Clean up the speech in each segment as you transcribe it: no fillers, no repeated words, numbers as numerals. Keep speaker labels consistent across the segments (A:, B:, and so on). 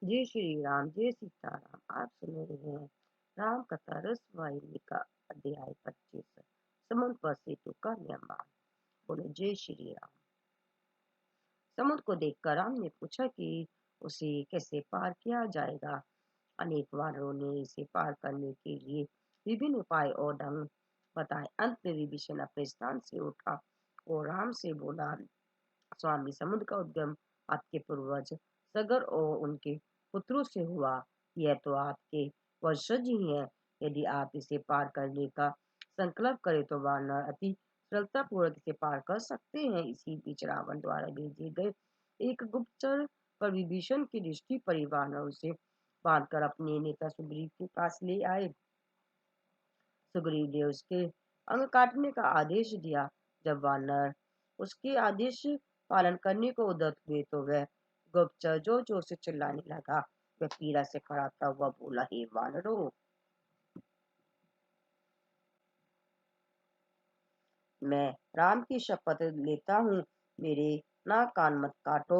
A: जय श्री राम, जय सीताराम। आप सुन रहे हैं राम कथा रस वाहिनी का अध्याय 25, समुद्र पर सेतु का निर्माण। बोले जय श्री राम। समुद्र को देखकर राम ने पूछा कि उसे कैसे पार किया जाएगा। अनेक वानरों ने इसे पार करने के लिए विभिन्न उपाय और ढंग बताए। अंत में विभीषण अपने स्थान से उठा और राम से बोला, स्वामी, समुद्र का उद्गम आपके पूर्वज सगर और उनके पुत्रों से हुआ। यह तो आपके वंशज ही है। यदि आप इसे पार करने का संकल्प करें तो वानर अति सरलता पूर्वक इसे पार कर सकते हैं। इसी बीच रावण द्वारा भेजे गए एक गुप्तचर पर विभीषण की दृष्टि पड़ी। वानर उसे बांधकर अपने नेता सुग्रीव के पास ले आए। सुग्रीव ने उसके अंग काटने का आदेश दिया। जब वानर उसके आदेश पालन करने को उद्यत हुए तो वह गुप्तचर जोर जोर से चिल्लाने लगा। वह पीड़ा से कराहता हुआ बोला, हे वानरों, मैं राम की शपथ लेता हूँ, मेरे नाक कान मत काटो।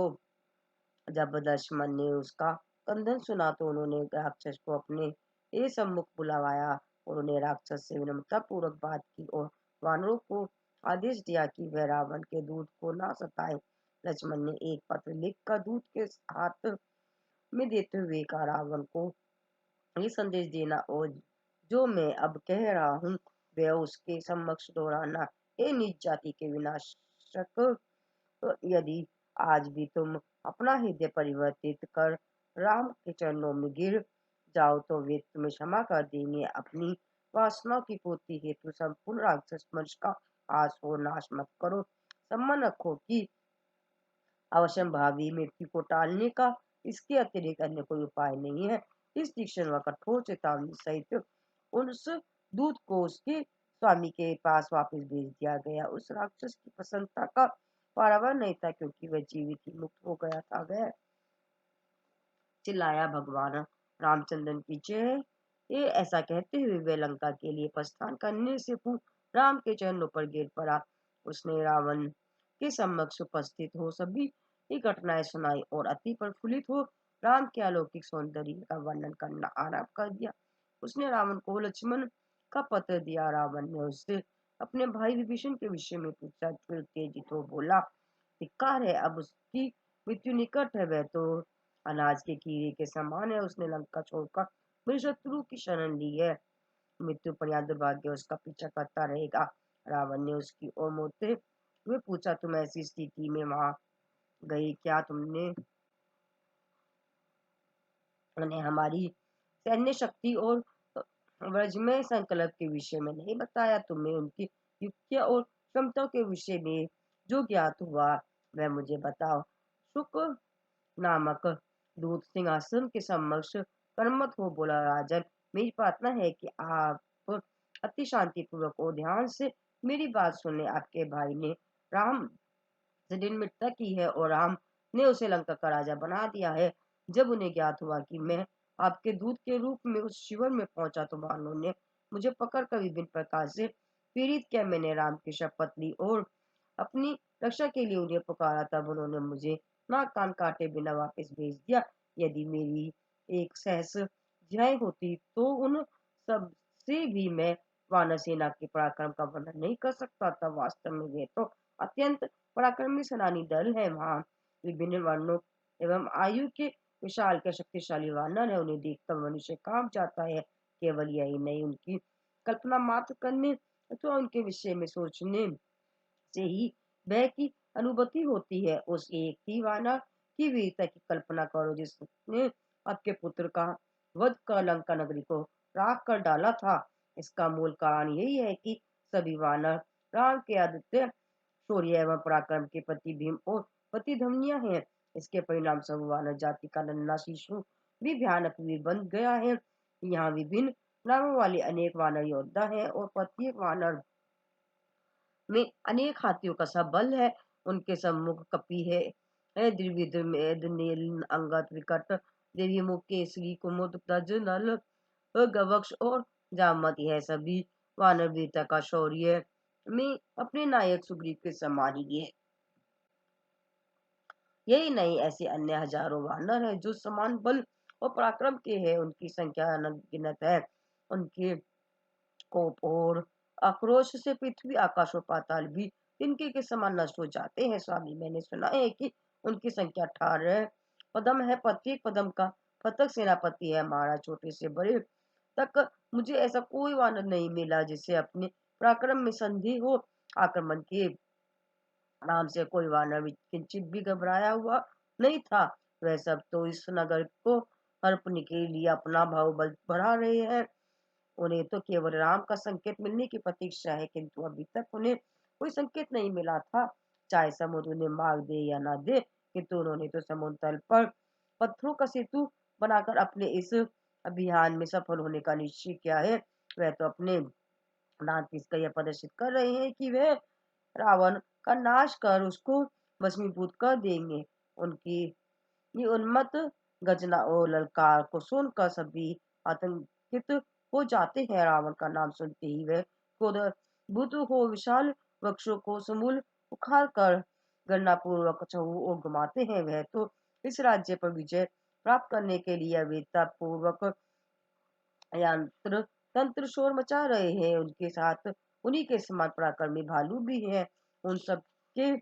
A: जब लक्ष्मण ने उसका कंदन सुना तो उन्होंने राक्षस को अपने सम्मुख बुलवाया। उन्होंने राक्षस से विनम्रता पूर्वक बात की और वानरों को आदेश दिया कि वह रावण के दूत को ना सताए। लक्ष्मण ने एक पत्र लिखकर दूत के हाथ में देते हुए कहा, रावण को ये संदेश देना और जो मैं अब कह रहा हूँ वह उसके समक्ष दोहराना। हे नीच जाति के विनाशक, तो यदि आज भी तुम अपना हृदय परिवर्तित कर राम के चरणों में गिर जाओ तो वे तुम्हें क्षमा कर देंगे। अपनी वासनाओं की पूर्ति हेतु संपूर्ण राक्षस वंश का आस और नाश मत करो। सम्मान रखो कि अवश्य भावी मृत्यु को टालने का इसके अतिरिक्त अन्य कोई उपाय नहीं है। इस तीक्ष्ण व कठोर चेतावनी सहित उस दूत को उसके स्वामी के पास वापस भेज दिया गया। उस राक्षस की प्रसन्नता का पारावार नहीं था, क्योंकि वह जीवित ही मुक्त हो गया था। वह चिल्लाया, भगवान रामचंद्रन की जय। ये ऐसा कहते हुए वे लंका के लिए प्रस्थान करने से पूर्व राम के चरणों पर गिर पड़ा। उसने रावण के समक्ष उपस्थित हो सभी ये घटनाएं सुनाई और अति प्रफुल्लित हो राम के अलौकिक सौंदर्य का वर्णन करना आरंभ कर दिया। उसने रावण को लक्ष्मण का पत्र दिया। रावण ने उससे अपने भाई विभीषण के विषय में पूछा। फिर तेजित हो बोला, धिक्कार है, अब उसकी मृत्यु निकट है। वह तो अनाज के कीड़े के समान है। उसने लंका छोड़कर मेरे शत्रु की शरण ली है। मृत्यु पर यह दुर्भाग्य उसका पीछा करता रहेगा। रावण ने उसकी ओर मुड़ते हुए पूछा, तुम ऐसी स्थिति में वहां गई क्या? तुमने उन्हें हमारी सैन्य शक्ति और व्रजमय संकल्प के विषय में नहीं बताया? तुम्हें उनकी युक्तियां और क्षमताओं के विषय में जो ज्ञात हुआ वह मुझे बताओ। शुक नामक दूत सिंहासन के समक्ष कर्मठ हो बोला, राजन, मेरी प्रार्थना है कि आप अति शांति पूर्वक और ध्यान से मेरी बात सुने। आपके भाई ने राम से निर्मितता की है और राम ने उसे लंका का राजा बना दिया है। जब उन्हें ज्ञात हुआ कि मैं आपके दूत के रूप में उस शिविर में पहुंचा तो वानरों ने मुझे पकड़कर विभिन्न प्रकार से पीड़ित किया। मैंने राम की शपथ ली और अपनी रक्षा के लिए उन्हें पुकारा। तब उन्होंने मुझे नाक कान काटे बिना वापस भेज दिया। यदि मेरी एक सहस ध्याय होती तो उन सब से भी मैं वानर सेना के पराक्रम का वर्णन नहीं कर सकता था। वास्तव में वे तो अत्यंत पराक्रमी सेनानी दल है। वहां विभिन्न वर्णों एवं आयु के विशाल के शक्तिशाली वानर है। उन्हें देखकर मनुष्य कांप जाता है। केवल यही नहीं, उनकी कल्पना मात्र करने अथवा उनके विषय में सोचने से ही भय की अनुभूति होती है। उस एक ही वानर की वीरता की कल्पना करो जिसने आपके पुत्र का वध कर लंका नगरी को राख कर डाला था। इसका मूल कारण यही है कि सभी वानर राम के आदित्य शौर्य एवं पराक्रम के प्रति भीम और प्रतिध्वनिया है। इसके परिणाम स्वरूप वानर जाति का नन्हा शिशु भी भयानक वीर बन गया है। यहाँ विभिन्न नामों वाले अनेक वानर योद्धा हैं और प्रत्येक वानर में अनेक हाथियों का सा बल है। उनके सम्मुख कपि है द्विविध मेद नील अंगद विकट देवी मुख केसरी कुमुद गज नल गवक्ष और जामत। यह सभी वानर वीरता का शौर्य में अपने नायक सुग्रीव के समान ही है। यही नहीं, ऐसे अन्य हजारों वानर हैं जो समान बल और पराक्रम के हैं, उनकी संख्या अनगिनत है। उनके कोप और आक्रोश से पृथ्वी, आकाश और पाताल भी तिनके के समान नष्ट हो जाते हैं। स्वामी, मैंने सुना है कि उनकी संख्या 18 पदम है। प्रत्येक पदम का पथक सेनापति है। महाराज, छोटे से बड़े तक मुझे ऐसा कोई वानर नहीं मिला जिसे अपने पराक्रम में संदेह हो। आक्रमण के नाम से कोई वानर भी किंचित भी घबराया हुआ नहीं था। वह सब तो इस नगर को हड़पने के लिए अपना भाव बल बढ़ा रहे हैं। उन्हें तो केवल राम का संकेत मिलने की प्रतीक्षा है, किंतु अभी तक उन्हें कोई संकेत नहीं मिला था। चाहे समुद्र उन्हें मार दे या ना दे, किंतु उन्होंने तो समुद्र तल पर पत्थरों का सेतु बनाकर अपने इस अभियान में सफल होने का निश्चय किया है। वह तो अपने दांत पीसकर यह प्रदर्शित कर रहे हैं कि वह रावण का नाश कर उसको भस्मीभूत कर देंगे। उनकी ये उन्मत्त गर्जना और ललकार को सुनकर सभी आतंकित हो जाते हैं। रावण का नाम सुनते ही वे क्रोधभूत हो विशाल वृक्षों को समूल उखाड़ कर गणना पूर्वक चहु और घुमाते हैं। वह तो इस राज्य पर विजय प्राप्त करने के लिए वीरता पूर्वक यंत्र तंत्र शोर मचा रहे हैं। उनके साथ उन्हीं के समान पराक्रमी भालू भी हैं। उन सब के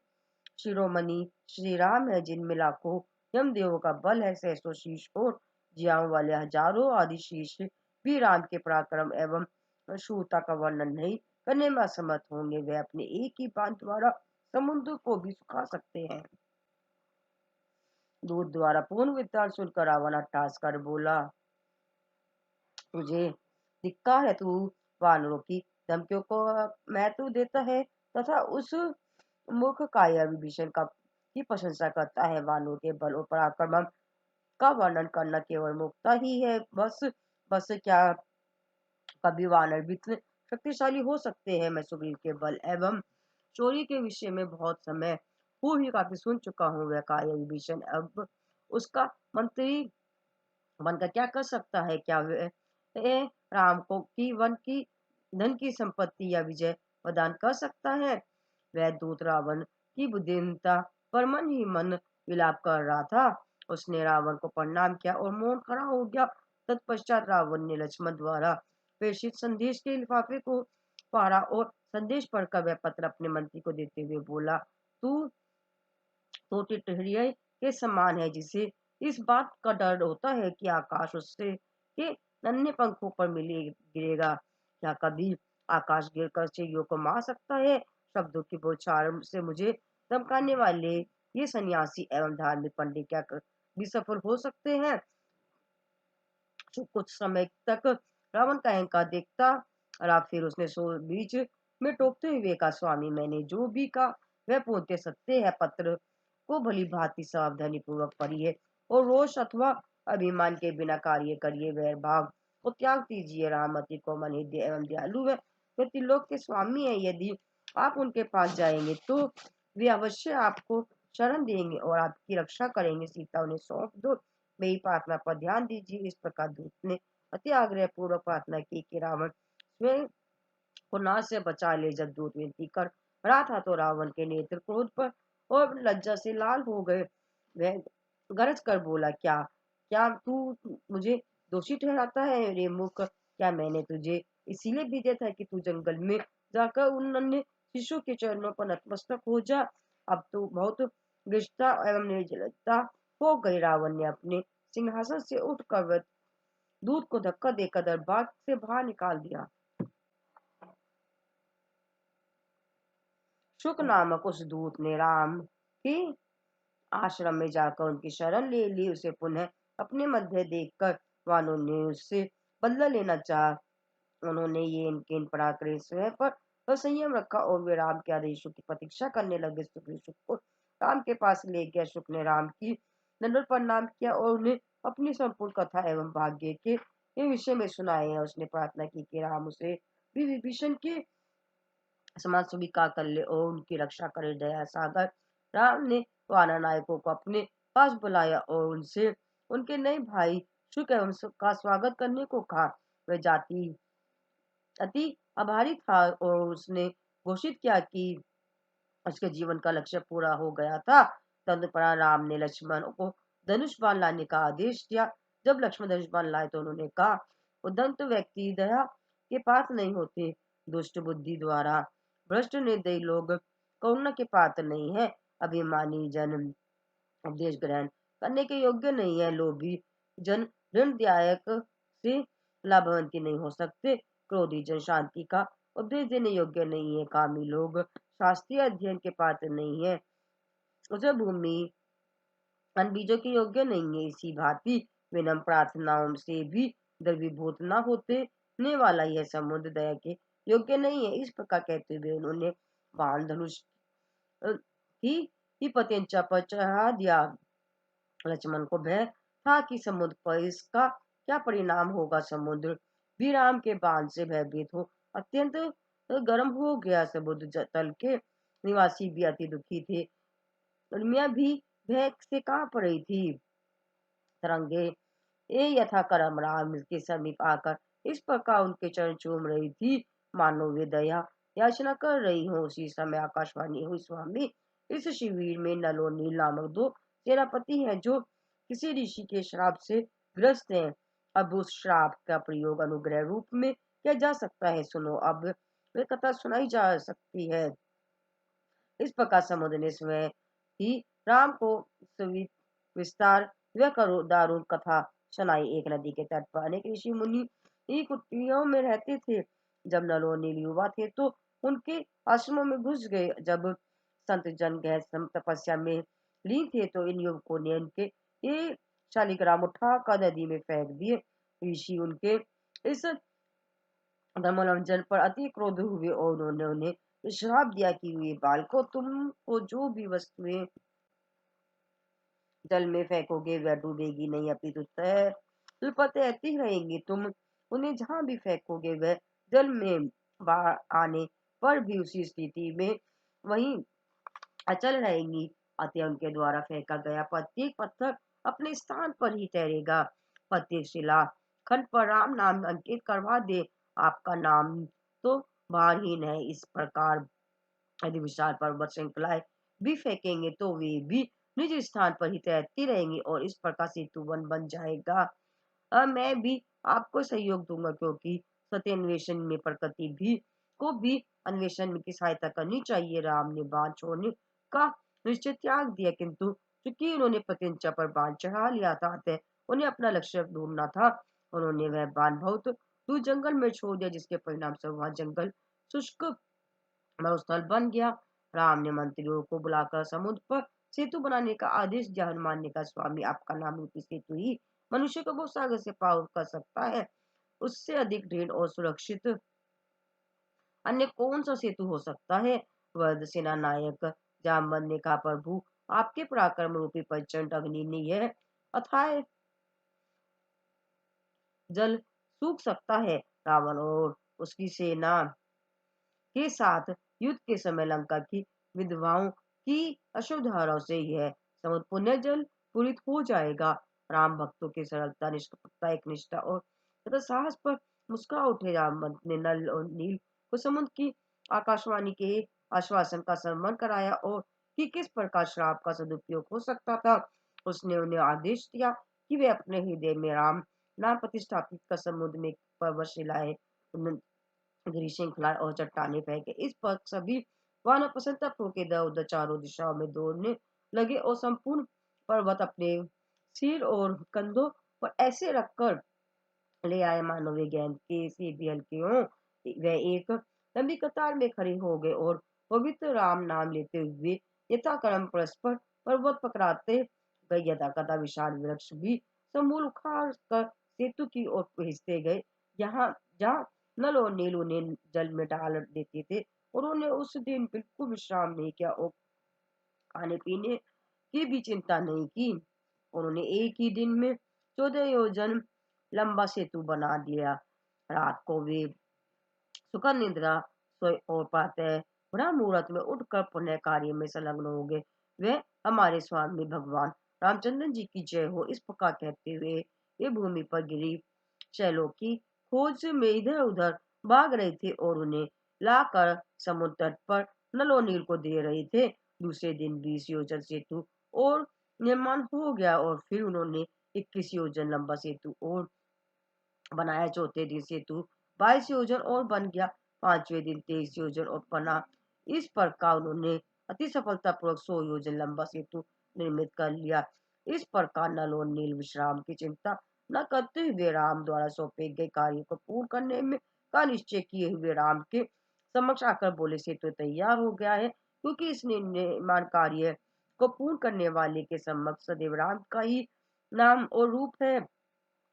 A: शिरोमणि श्री राम है, जिनमें लाखों यमदेवों का बल है। सहस्रों शीश और जियाओं वाले हजारों आदि शीश भी राम के पराक्रम एवं शूरता का वर्णन नहीं करने में असमर्थ होंगे। वे अपने एक ही बाण द्वारा समुद्र को भी सुखा सकते हैं। दूध द्वारा पूर्ण विद्वान सुनकर रावण हठास कर बोला, तुझे धिक्कार है, तू वानरों की धमकियों को महत्व देता है तथा उस मूर्ख काया विभीषण का की प्रशंसा करता है। वानरों के बल और पराक्रम का वर्णन करना केवल मुक्ता ही है। बस बस क्या कभी वानर भी इतने शक्तिशाली हो सकते हैं? मैं सुग्रीव के बल एवं शौर्य के विषय में बहुत समय पूर्व ही काफी सुन चुका हूँ। वह काया विभीषण अब उसका मंत्री बनकर क्या कर सकता है? क्या वह राम को की वन की धन की संपत्ति या विजय प्रदान कर सकता है? वह दूत रावण की बुद्धिहीनता पर मन ही मन विलाप कर रहा था। उसने रावण को प्रणाम किया और मौन खड़ा हो गया। तत्पश्चात रावण ने लक्ष्मण द्वारा प्रेषित संदेश के लिफाफे को फाड़ा और संदेश पढ़कर वह पत्र अपने मंत्री को देते हुए बोला, तू तो टिटहरी के समान है, जिसे इस बात का डर होता है कि आकाश उससे के नन्हे पंखों पर मिले गिरेगा। क्या कभी आकाश गिरकर चिड़ियों को मार सकता है? शब्दों की बौछार से मुझे धमकाने वाले ये सन्यासी एवं धार्मिक पंडित क्या भी सफल हो सकते हैं? कुछ समय तक रावण का अहंकार देखता रहा। फिर उसने सो बीच में टोकते हुए कहा, स्वामी, मैंने जो भी कहा वह पूर्णतः सत्य है। पत्र को भली भांति सावधानी पूर्वक पढ़िए और रोष अथवा अभिमान के बिना कार्य करिए। वैर भाव को त्याग दीजिए। राम अति कोमल हृदय एवं दयालु है। वे त्रिलोक के स्वामी है। यदि आप उनके पास जाएंगे तो वे अवश्य आपको शरण देंगे और आपकी रक्षा करेंगे। सीता उन्हें सौंप दो। मेरी प्रार्थना पर ध्यान दीजिए। इस प्रकार दूत ने अति आग्रह पूर्वक प्रार्थना की कि रावण स्वयं को नाश से बचा ले। जब दूत विनती कर रहा था तो रावण के नेत्र क्रोध पर और लज्जा से लाल हो गए। वह गरज कर बोला, क्या क्या तू मुझे दोषी ठहराता है? रे मूर्ख, क्या मैंने तुझे इसीलिए भेजा था कि तू जंगल में जाकर उन नन्हे शिशु के चरणों पर नतमस्तक हो जा? अब तो बहुत गृहस्था एवं निर्जलता हो गई। रावण ने अपने सिंहासन से उठकर दूत को धक्का देकर दरबार से बाहर निकाल दिया। शुक नामक उस दूत ने राम के आश्रम में जाकर उनकी शरण ले ली। उसे पुनः अपने मध्य देखकर वानों ने उससे बदला लेना चाहा। उन्होंने ये इनके इन पराक्रमी स्वयं पर संयम रखा और वे राम के आदेशों की प्रतीक्षा करने लगे। सुग्रीव शुक को राम के पास ले गया। शुक ने राम की दंडवत प्रणाम किया और उन्हें अपनी संपूर्ण कथा एवं भाग्य के विषय में सुनाया। उसने प्रार्थना की कि राम उसे भी विभीषण के समाज स्वीकार कर ले और उनकी रक्षा करे। दया सागर राम ने वानर नायकों को अपने पास बुलाया और उनसे उनके नए भाई शुक एवं का स्वागत करने को कहा। वह जाति अति आभारी था और उसने घोषित किया कि उसके जीवन का लक्ष्य पूरा हो गया था। तदुपरांत राम ने लक्ष्मण को धनुष बाण लाने का आदेश दिया। जब लक्ष्मण धनुष बाण लाए तो उन्होंने कहा, उद्दंत व्यक्ति दया के पात्र नहीं होते, दुष्ट बुद्धि द्वारा भ्रष्ट निर्दयी लोग करुणा के पात्र नहीं है, अभिमानी जन उपदेश ग्रहण करने के योग्य नहीं है, लोभी जन ऋणदायक से लाभवंती नहीं हो सकते, क्रोधी जन शांति का उपदेश देने योग्य नहीं है, कामी लोग शास्त्रीय अध्ययन के पात्र नहीं है, उसे भूमि अन्न बीजों के योग्य नहीं है। इसी भांति विनम्र प्रार्थनाओं से भी द्रवीभूत न होने वाला यह समुद्र दया के योग्य नहीं है। इस प्रकार कहते हुए उन्होंने बाण धनुष ही पत्यंचा पर चढ़ा दिया। लक्ष्मण को भय था कि समुद्र पर इसका क्या परिणाम होगा। समुद्र भी राम के बाण से भयभीत हो अत्यंत गर्म हो गया। समुद्र तल के निवासी भी अति दुखी थे। उर्मिया भी भय से कांप रही थी। तरंगे ये यथा करम राम के समीप आकर इस प्रकार उनके चरण चूम रही थी, मानो वे दया याचना कर रही हो। उसी समय आकाशवाणी हुई, स्वामी इस शिविर में नल और नील नामक दो सेनापति हैं जो किसी ऋषि के श्राप से ग्रस्त हैं। अब उस श्राप का प्रयोग अनुग्रह रूप में किया जा सकता है। सुनो, अब वे कथा सुनाई जा सकती है। इस प्रकार समुद्र ने स्वयं ही राम को विस्तार व करो दारुण कथा सुनाई। एक नदी के तट पर अनेक ऋषि मुनि कुटियों में रहते थे। जब नल और नील युवा थे तो उनके आश्रमों में घुस गए। जब संत जन गहन तपस्या में लीन थे तो इन युवकों ने उनके ये शालिग्राम उठा कर नदी में फेंक दिए। ऋषि उनके इस धर्मावलंबन पर अति क्रोध हुए और उन्होंने उन्हें श्राप दिया कि वे बालकों, तुमको जो भी वस्तुएं जल में फेंकोगे वह डूबेगी नहीं, अपितु तल तैरती रहेंगी। तुम उन्हें जहां भी फेंकोगे वह जल में बाहर आने पर भी उसी स्थिति में वहीं अचल रहेंगी। अतः उनके द्वारा फेंका गया प्रत्येक पत्थर अपने स्थान पर ही तैरेगा। प्रत्येक शिला खंड पर राम नाम अंकित करवा दे। आपका नाम तो भारहीन है। इस प्रकार यदि विशाल पर्वत श्रृंखलाएं भी फेंकेंगे तो वे भी निज स्थान पर ही तैरती रहेंगी और इस प्रकार सेतु बन जाएगा। मैं भी आपको सहयोग दूंगा, क्योंकि सत्य अन्वेषण में प्रकृति भी को भी अन्वेषण में की सहायता करनी चाहिए। राम ने बाण छोड़ने का निश्चय त्याग दिया, किंतु चूंकि उन्होंने प्रत्यंचा पर बाण चढ़ा लिया था अतः उन्हें अपना लक्ष्य ढूंढना था। उन्होंने वह बाण बहुत दूर जंगल में छोड़ दिया, जिसके परिणाम से वहां जंगल शुष्क मरुस्थल बन गया। राम ने मंत्रियों को बुलाकर समुद्र पर सेतु बनाने का आदेश दिया। हनुमान ने कहा, स्वामी आपका नाम रूपी सेतु ही मनुष्य को भवसागर से पार कर सकता है। उससे अधिक दृढ़ और सुरक्षित अन्य कौन सा सेतु हो सकता है। वध सेना नायक जामवंत ने कहा, प्रभु आपके पराक्रम रूपी प्रचंड अग्नि ने यह अथाह जल सूख सकता है। रावण और उसकी सेना के साथ युद्ध के समय लंका की विधवाओं की अश्रुधाराओं से यह समुद्र पुण्य जल पूरित हो जाएगा। राम भक्तों की सरलता, निष्कपटता, एक निष्ठा और तथा साहस पर मुस्कुरा उठे। राम ने नल और नील को समुद्र की आकाशवाणी के आश्वासन का सम्मान कराया और कि किस प्रकार श्राप का सदुपयोग हो सकता था। उसने उन्हें आदेश दिया कि वे अपने हृदय में राम नाम प्रतिष्ठापित कर समुद्र में पर्वत शिलाएं, गिरी श्रृंखलाएं और चट्टाने फेंके। इस पर सभी वानर प्रसन्नता के इधर उधर चारों दिशाओं में दौड़ने लगे और संपूर्ण पर्वत अपने सिर और कंधों पर ऐसे रखकर ले आए मानो वे गेंद के से भी हल्के हों। वे एक लंबी कतार में खड़े हो गए और पवित्र राम नाम लेते हुए यथाक्रम परस्पर पर्वत पकड़ाते गए। यथा कथा विशाल वृक्ष भी समूल उखाड़ कर सेतु की ओर भेजते गए। यहाँ जहाँ नल और नील उन्हें जल में डाल देते थे और उन्होंने उस दिन बिल्कुल विश्राम नहीं किया और खाने पीने की भी चिंता नहीं की। उन्होंने एक ही दिन में 14 योजन लंबा सेतु बना दिया। रात को वे सुखद निद्रा सोए और प्रातः ब्रह्म मुहूर्त में उठकर पुण्य कार्य में संलग्न हो गए। वे हमारे स्वामी भगवान रामचंद्र जी की जय हो। इस प्रकार कहते हुए वे भूमि पर गिरी शैलों की खोज में इधर उधर भाग रहे थे और उन्हें लाकर समुद्र तट पर नल और नील को दे रहे थे। दूसरे दिन 20 योजन सेतु और निर्माण हो गया और फिर उन्होंने 21 योजन लंबा सेतु और बनाया। चौथे दिन सेतु 22 योजन और बन गया। पांचवें दिन 23 योजन और बना। इस प्रकार उन्होंने अति सफलतापूर्वक 100 योजन लंबा सेतु निर्मित कर लिया। इस प्रकार नल और नील विश्राम की चिंता न करते हुए राम द्वारा सौंपे गए कार्य को पूर्ण करने में का निश्चय किए हुए राम के समक्ष आकर बोले, सेतु तैयार हो गया है, क्योंकि इस निर्माण कार्य को पूर्ण करने वाले के समक्ष सदैव राम का ही नाम और रूप है।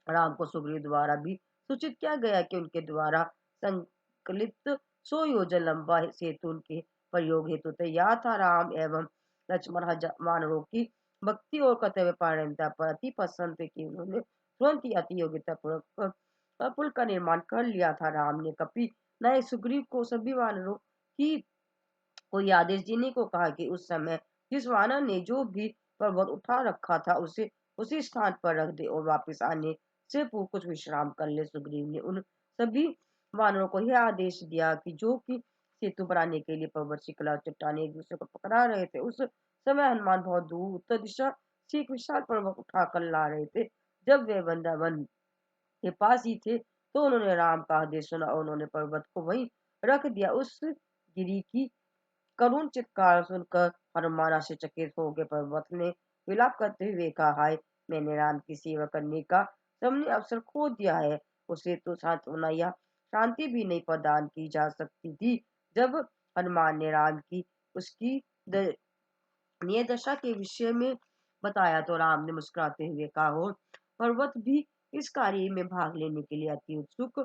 A: राम को सुग्रीव द्वारा भी सूचित किया गया कि उनके द्वारा संकलित 100 योजन लंबा सेतु उनके प्रयोग हेतु तैयार था। राम एवं लक्ष्मण वानरों की भक्ति और कर्तव्य पारंता पर अति प्रसन्न थे कि उन्होंने तुरंत ही अति योग्यता पूर्वक पुल का निर्माण कर लिया था। राम ने कपि नए सुग्रीव को सभी वानरों की कोई आदेश देने को कहा कि उस समय जिस वानर ने जो भी पर्वत उठा रखा था उसे उसी स्थान पर रख दे और वापस आने से पूर्व कुछ विश्राम कर ले। सुग्रीव ने उन सभी वानरों को यह आदेश दिया कि जो कि सेतु बनाने के लिए पर्वत शिखला और चट्टाने एक दूसरे को पकड़ा रहे थे। उस समय हनुमान बहुत दूर उत्तर दिशा से एक विशाल पर्वत उठा कर ला रहे थे। जब वे वृंदावन के पास ही थे तो उन्होंने राम का आदेश सुना और उन्होंने पर्वत को वहीं रख दिया। उस गिरी की करुण चित्कार सुनकर हनुमान आश्चर्यचकित हो गए। पर्वत ने विलाप करते हुए कहा, हाय, मैंने राम की सेवा करने का सामने अवसर खो दिया है। उसे तो सांत्वना या शांति भी नहीं प्रदान की जा सकती थी। जब हनुमान ने राम की उसकी दयनीय दशा के विषय में बताया तो राम ने मुस्कुराते हुए कहा, हो पर्वत भी इस कार्य में भाग लेने के लिए अति उत्सुक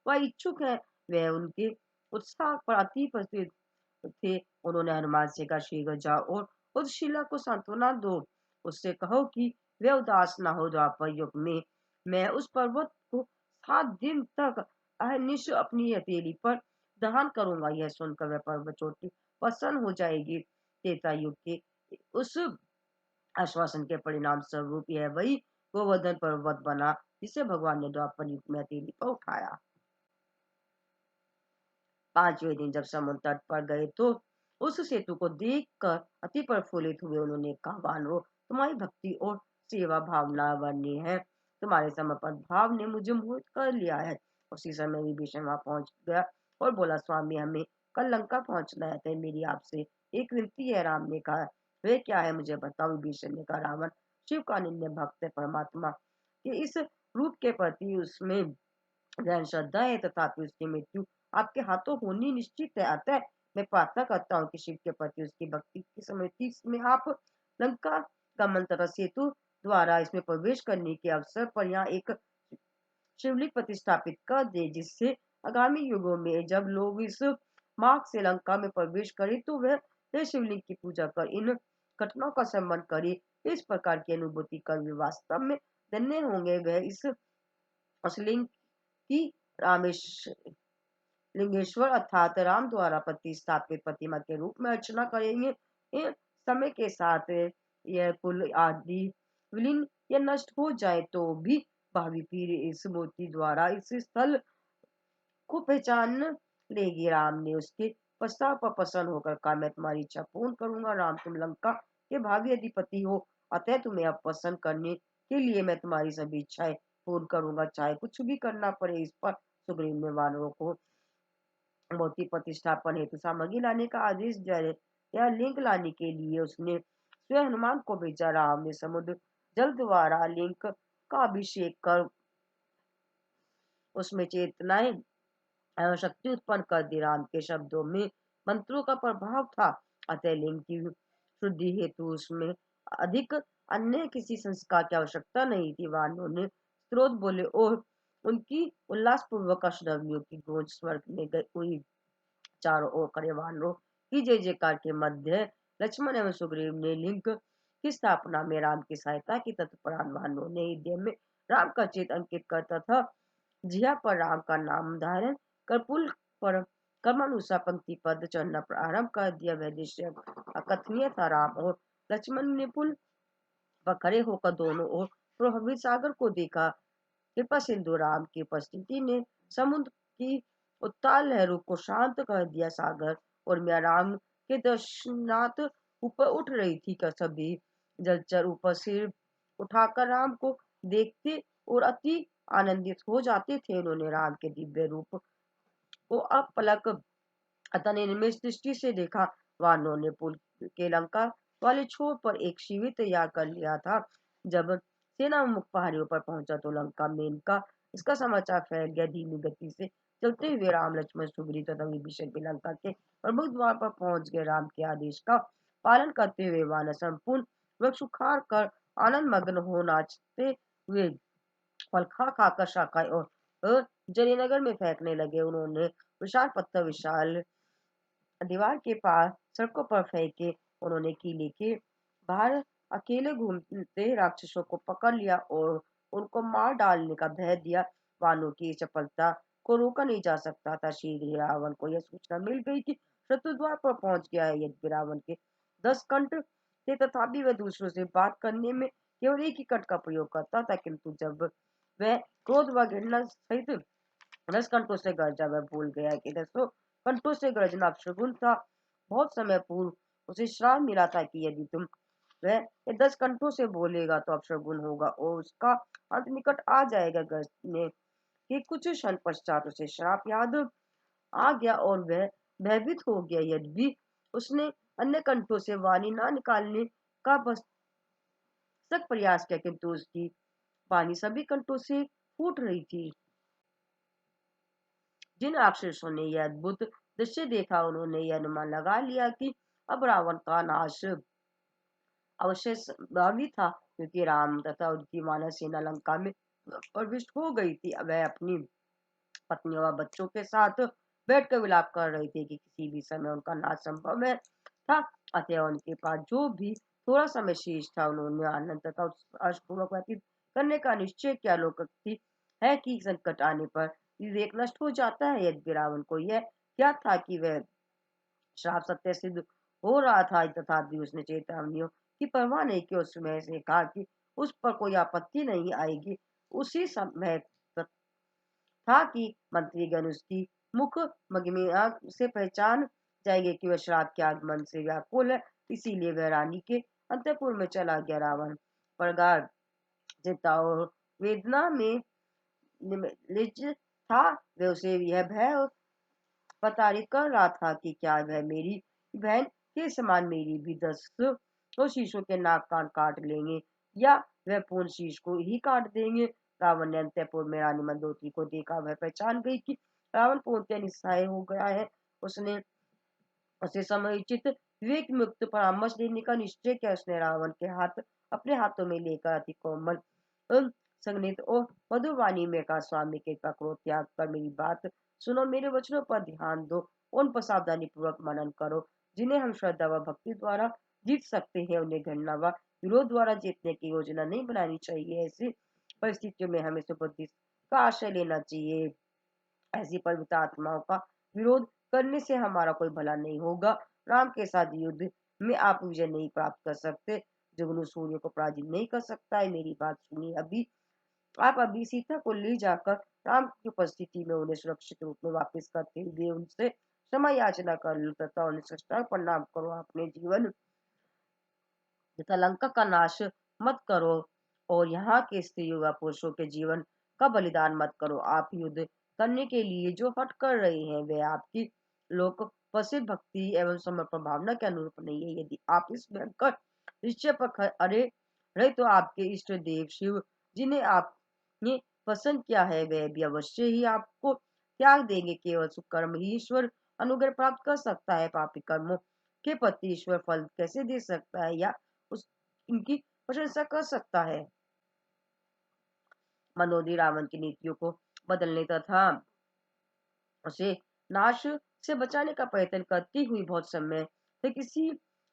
A: व इच्छुक है। वह उनके उत्साह पर अति प्रसन्न थे। उन्होंने हनुमान से कहा, शीघ्र जाओ और उस शिला को सांत्वना दो। उससे कहो कि वह उदास न हो। द्वापर युग में मैं उस पर्वत को 7 दिन तक अहर्निश अपनी हथेली पर दहन करूंगा। यह सुनकर वह पर्वत चोटी प्रसन्न हो जाएगी। त्रेता युग के उस आश्वासन के परिणाम स्वरूप यह वही गोवर्धन पर्वत बना जिसे भगवान ने द्वापर युग में हथेली पर उठाया। पांचवें दिन जब समुद्र तट पर गए तो उस सेतु को देखकर अति प्रफुल्लित हुए। उन्होंने कहा, वानरों, तुम्हारी भक्ति और सेवा भावना वर्णीय है। तुम्हारे समर्पण भाव ने मुझे मोहित कर लिया है। उसी समय विभीषण वहां पहुंच गया और बोला, स्वामी, हमें कल लंका पहुंचना है, तो मेरी आपसे एक विनती है। राम ने कहा, वे क्या है, मुझे बताओ। विभीषण ने कहा, रावण शिव का अनन्य भक्त है। परमात्मा के इस रूप के प्रति उसमें गहन श्रद्धा है, तथापि उसकी मृत्यु आपके हाथों होनी निश्चित है। अतः मैं प्रार्थना करता हूँ कि शिव के प्रति उसकी भक्ति की स्मृति में आप लंका गमन तथा सेतु द्वारा इसमें प्रवेश करने के अवसर पर यहाँ एक शिवलिंग प्रतिष्ठापित कर दे, जिससे आगामी युगों में जब लोग इस मार्ग से लंका में प्रवेश करें तो वह शिवलिंग की पूजा कर इन घटनाओं का स्मरण करे। इस प्रकार की अनुभूति कर वे वास्तव में धन्य होंगे। वह इस शिवलिंग की रामेश लिंगेश्वर अर्थात राम द्वारा प्रतिष्ठापित प्रतिमा के रूप में अर्चना करेंगे। इन समय के साथ यह कुल आदि विलीन या नष्ट हो जाए तो भी भावी पीढ़ी इस मूर्ति द्वारा इस स्थल को पहचान लेगी। राम ने उसके प्रस्ताव पर प्रसन्न होकर कहा, मैं तुम्हारी इच्छा पूर्ण करूंगा। राम, तुम लंका के भावी अधिपति हो, अतः तुम्हें अब प्रसन्न करने के लिए मैं तुम्हारी सभी इच्छाएं पूर्ण करूंगा, चाहे कुछ भी करना पड़े। इस पर सुग्रीव ने वानरों को मूर्ति प्रतिष्ठापन हेतु सामग्री लाने का आदेश दिया। यह लिंक लाने के लिए उसने स्वयं हनुमान को भेजा। राम ने समुद्र जल द्वारा लिंक का अभिषेक कर उसमें चेतनाएं एवं शक्ति उत्पन्न कर दी। राम के शब्दों में मंत्रों का प्रभाव था, अतः लिंग की शुद्धि हेतु उसमें अधिक अन्य किसी संस्कार की आवश्यकता नहीं थी। वानरों ने स्त्रोत बोले और उनकी उल्लास पूर्वक अष्टध्वनियों की गूंज स्वर्ग में गई हुई। चारों ओर खड़े वानरों की जय जयकार के मध्य लक्ष्मण एवं सुग्रीव ने लिंग की स्थापना में राम की सहायता की। तत्परान वानरों ने हृदय में राम का चित अंकित कर तथा जिया पर राम का नाम धारण कर पुल पर क्रमानुसार पंक्ति पद चढ़ना प्रारंभ कर दिया। वह दृश्य अकथनीय था। राम और लक्ष्मण ने पुल पर खड़े होकर दोनों ओर प्रभावित सागर को देखा। कृपा सिंधु राम की उपस्थिति ने समुद्र की उत्ताल लहरों को शांत कर दिया। सागर और मैं राम के दर्शनार्थ ऊपर उठ रही थी। कर सभी जलचर ऊपर सिर उठाकर राम को देखते और अति आनंदित हो जाते थे। उन्होंने राम के दिव्य रूप को अब पलक अतः ने निमिष दृष्टि से देखा। वानरों ने पुल के लंका वाले छोर पर एक शिविर तैयार कर लिया था। जब सेना मुख पहाड़ियों पर पहुंचा तो लंका में इनका इसका समाचार फैल गया। धीमी गति से चलते हुए राम लक्ष्मण सुग्रीव तथा विभीषण भी लंका के प्रमुख द्वार पर पहुंच गए। राम के आदेश का पालन करते हुए वानर संपूर्ण वृक्ष उखाड़ कर आनंद मग्न हो नाचते हुए फल खा खाकर शाखाएं और जयनगर में फेंकने लगे। उन्होंने विशाल पत्थर विशाल दीवार के पास सड़कों पर फेंके। उन्होंने किले के बाहर अकेले घूमते राक्षसों को पकड़ लिया और उनको मार डालने का भय दिया। वानरों की चपलता को रोका नहीं जा सकता था। शीघ्र ही रावण को यह सूचना मिल गई कि शत्रु द्वार पर पहुंच गया है। यद्यपि रावण के 10 कंठ थे तथापि वह दूसरों से बात करने में केवल एक ही कंठ का प्रयोग करता था, किंतु जब वह क्रोध व घृणा सहित 10 कंठों से गर्जा वह भूल गया कि 10 कंठों से गर्जना अपशगुन था। बहुत समय पूर्व उसे श्राप मिला था कि यदि तुम वह ये 10 कंठों से बोलेगा तो अपशगुन होगा और उसका अंत निकट आ जाएगा। गरजने के कुछ क्षण पश्चात उसे श्राप याद आ गया और वह भयभीत हो गया। यद्यपि उसने अन्य कंठों से वाणी ना निकालने का भरसक प्रयास किया, किंतु उसकी वाणी सभी कंठों से फूट रही थी। जिन राक्षसों ने यह अद्भुत दृश्य देखा उन्होंने यह अनुमान लगा लिया कि अब रावण का नाश अवश्य संभावित था, क्योंकि राम तथा उनकी मानव सेना लंका में प्रविष्ट हो गई थी। वह अपनी पत्नियों व बच्चों के साथ बैठकर विलाप कर रहे थे कि किसी भी समय उनका नाश संभव है था। अतः उनके पास जो भी थोड़ा समय शेष था उन्होंने आनंद तथा उत्साहपूर्वक व्यतीत करने का निश्चय किया। लोकोक्ति है कि संकट आने पर विवेक नष्ट हो जाता है। यद्यपि रावण को यह ज्ञात था कि वह श्राप सत्य सिद्ध हो रहा था, तथापि उसने चेतावनियों की परवाह नहीं की। उसमें से कहा कि उस पर कोई आपत्ति नहीं आएगी। उसी समय था कि मंत्रीगण उसकी मुख मगमिया से पहचान जाएंगे कि वह श्राप के आगमन से व्याकुल है। इसीलिए वह रानी के अंतःपुर में चला गया। रावण प्रगाढ़ चिंता और वेदना में निमज्जित था। वह उसे यह भय प्रताड़ित कर रहा था कि क्या वह मेरी बहन के समान मेरी भी 10 शीशों के नाक कान काट लेंगे या वह पूर्ण शीश को ही काट देंगे। रावण ने अंतःपुर में रानी मंदोदरी को देखा। वह पहचान गई कि रावण पूर्णतः निस्सहाय हो गया है। उसने उसे समुचित विवेक मुक्त परामर्श देने का निश्चय किया। उसने रावण के हाथ अपने हाथों में लेकर अति कोमल संगीत और मधुर वाणी में कहा, स्वामी के का क्रोध त्याग कर मेरी बात सुनो, मेरे वचनों पर ध्यान दो, उन पर सावधानी पूर्वक मनन करो जिन्हें हम श्रद्धा व भक्ति द्वारा जीत सकते हैं। उन्हें घृणा व विरोध द्वारा जीतने की योजना नहीं बनानी चाहिए। ऐसी परिस्थितियों में हमें सुबुद्धि का आश्रय लेना चाहिए। ऐसी पवित्र आत्माओं का विरोध करने से हमारा कोई भला नहीं होगा। राम के साथ युद्ध में आप विजय नहीं प्राप्त कर सकते। जुगनू सूर्य को पराजित नहीं कर सकता है। मेरी बात सुनिए, आप अभी सीता को ले जाकर राम की उपस्थिति में उन्हें सुरक्षित रूप में वापस करते हुए उनसे क्षमा याचना कर लो तथा उन्हें साष्टांग प्रणाम करो। अपने जीवन तथा लंका का नाश मत करो और यहाँ के स्त्रियों व पुरुषों के जीवन का बलिदान मत करो। आप युद्ध करने के लिए जो हट कर रहे हैं वे आपकी लोक प्रसिद्ध भक्ति एवं समर्पण भावना के अनुरूप नहीं है। यदि आप इस भयंकर निश्चय पर अड़े रहे तो आपके इष्ट देव शिव, जिन्हें आपने पसंद किया है, वह भी अवश्य ही आपको त्याग देंगे। केवल सुकर्म ही ईश्वर अनुग्रह प्राप्त कर सकता है। पापी कर्मों के प्रति ईश्वर फल कैसे दे सकता है या उस इनकी प्रशंसा कर सकता है। मनोदी रावण की नीतियों को बदलने तथा उसे नाश से बचाने का प्रयत्न करती हुई बहुत समय तक किसी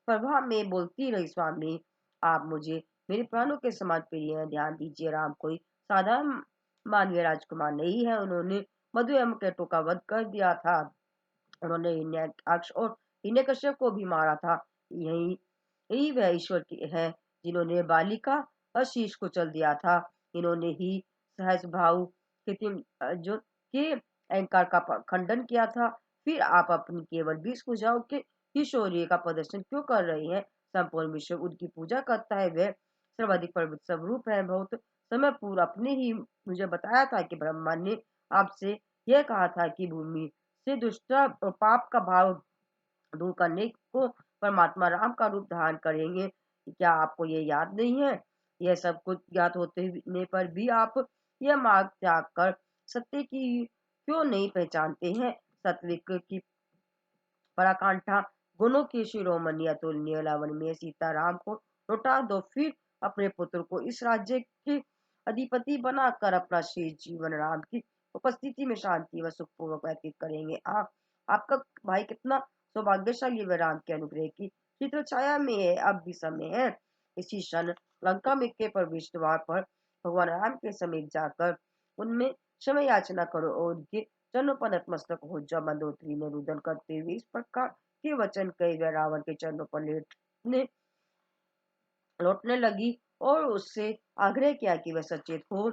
A: प्रभाव में बोलती रही, स्वामी आप मुझे मेरे प्राणों के समान प्रिय हैं। ध्यान दीजिए, राम कोई साधारण मानवीय राजकुमार नहीं है। उन्होंने मधु एवं केटो का वध कर दिया था। उन्होंने हिरण्याक्ष और हिरण्यकश्यप को भी मारा था। यही यही वह ईश्वर की है जिन्होंने बालिका और शीश को चल दिया था। इन्होंने ही सहज भाव कृत्रिम अर्जुन के अहंकार का खंडन किया था। फिर आप अपनी केवल 20 भुजाओं के ही शौर्य का प्रदर्शन क्यों कर रहे हैं? संपूर्ण विश्व उनकी पूजा करता है। वह सर्वाधिक पवित्र स्वरूप है। बहुत समय पूर्व आपने ही मुझे बताया था कि ब्रह्मा ने आपसे यह कहा था कि भूमि से दुष्ट और पाप का भाव दूर करने को परमात्मा राम का रूप धारण करेंगे। क्या आपको ये याद नहीं है? यह सब कुछ ज्ञात होने पर भी आप यह मार्ग त्याग कर सत्य की क्यों नहीं पहचानते हैं? सत्विक की पराकाष्ठा गुणों के शिरोमणि अतुलनीय लावण्य सीता राम को लौटा दो, फिर अपने पुत्र को इस राज्य के अधिपति बनाकर अपना शेष जीवन राम की उपस्थिति में शांति व सुखपूर्वक व्यतीत करेंगे। आप आपका भाई कितना सौभाग्यशाली व राम के अनुग्रह की शीतल छाया में है। अब भी समय है। इसी क्षण लंका में के प्रवेश द्वार पर भगवान राम के समीप जाकर उनमें क्षमा याचना करो और उनके चरणों पर नतमस्तक हो जाओ। मंदोदरी ने रुदन करते हुए इस प्रकार के वचन कहे। वह रावण के चरणों पर लेटने लौटने लगी और उससे आग्रह किया कि वह सचेत हो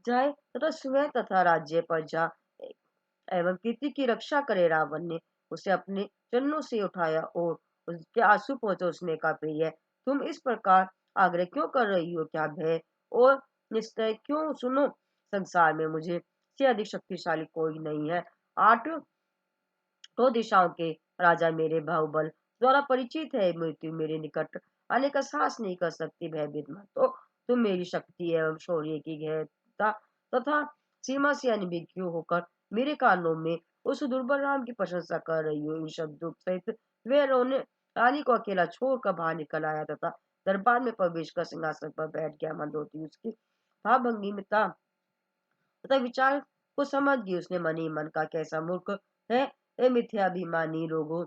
A: जाए तथा स्वयं तथा राज्य पर जा एवं कीर्ति की रक्षा करे। रावण ने उसे अपने चरणों से उठाया और उसके आंसू पहुंचे। उसने कहा, प्रिय, तुम इस प्रकार आग्रह क्यों कर रही हो? क्या भय और निश्चय क्यों? सुनो, संसार में मुझे से अधिक शक्तिशाली कोई नहीं है। आठ तो दिशाओं के राजा मेरे बाहुबल द्वारा परिचित है। मृत्यु मेरे निकट आने का साहस नहीं कर सकती। भयभीत मत हो, तुम मेरी शक्ति एवं शौर्य की गहनता तथा सीमा से अनभिज्ञ होकर मेरे कानों में उस दुर्बल राम की प्रशंसा कर रही हो। इन शब्दों सहित वे रोने रानी को अकेला छोड़कर बाहर निकल आया तथा दरबार में प्रवेश कर सिंहासन पर बैठ गया। मंदोदरी उसकी भावभंगी में था तथा विचार को समझ गई। उसने मन ही मन का, कैसा मूर्ख है ए मिथ्याभिमानी लोगों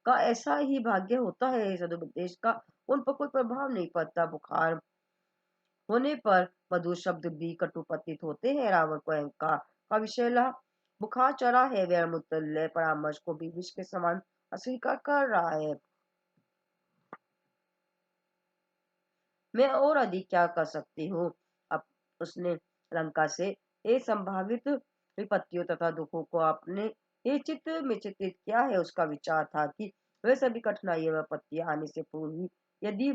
A: का ऐसा ही भाग्य होता है। सदुपदेश का उन पर कोई प्रभाव नहीं पड़ता। बुखार होने पर मधुर शब्द भी कटु प्रतीत होते हैं। रावण को अहंकार का विषैला बुखार चढ़ा है। वह मुतल्य परामर्श को भी विष के समान अस्वीकार कर रहा है। मैं और अधिक क्या कर सकती हूँ? अब उसने लंका से ये संभावित विपत्तियों तथा दुखों को अपने ये चित्त में चित्रित किया है। उसका विचार था कि वह सभी कठिनाई व आपत्तियां आने से पूर्व ही यदि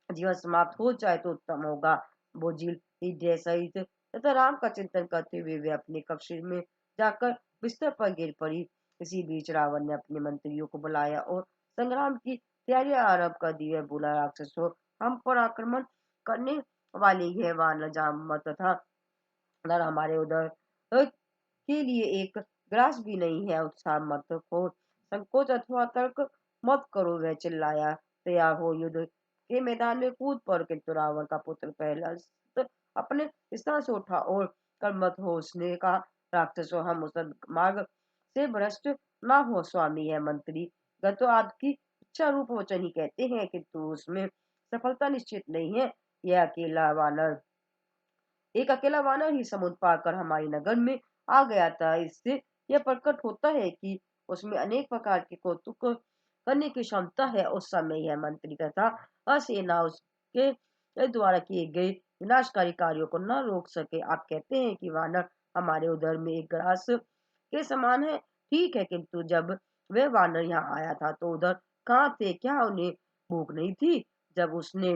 A: जीवन समाप्त हो जाए तो उत्तम होगा। बोझिल हृदय सहित तथा राम का चिंतन करते हुए वे अपने कक्ष में जाकर बिस्तर पर गिर पड़ी। इसी बीच रावण ने अपने मंत्रियों को बुलाया और संग्राम की तैयारियां आरंभ कर दी। वह बोला, राक्षसों, हम पर आक्रमण करने वाले यह वानर जामवंत तथा नर हमारे उधर के लिए एक ग्रास भी नहीं है। उत्साह मत हो, संकोच अथवा तर्क मत करो। वह चिल्लाया, तैयार हो, युद्ध के मैदान में कूद पड़। किंतु रावण का पुत्र पहला अपने स्थान से उठा और कर्मठ हो उसने कहा, राक्षसों, हम उस मार्ग से भ्रष्ट ना हो। स्वामी, यह मंत्री गण तो आपकी इच्छा रूप वचन ही कहते हैं, किंतु उसमें सफलता निश्चित नहीं है। यह अकेला वानर एक अकेला वानर ही समुद्र पार कर हमारे नगर में आ गया था। इससे यह प्रकट होता है कि उसमें अनेक प्रकार के कौतुक करने की क्षमता है। उस समय यह मंत्री तथा असेना उसके द्वारा किए गए विनाशकारी कार्यों को न रोक सके। आप कहते हैं कि वानर हमारे उधर में एक ग्रास के समान है। ठीक है, किंतु जब वह वानर यहाँ आया था तो उधर कहाँ थे? क्या उन्हें भूख नहीं थी? जब उसने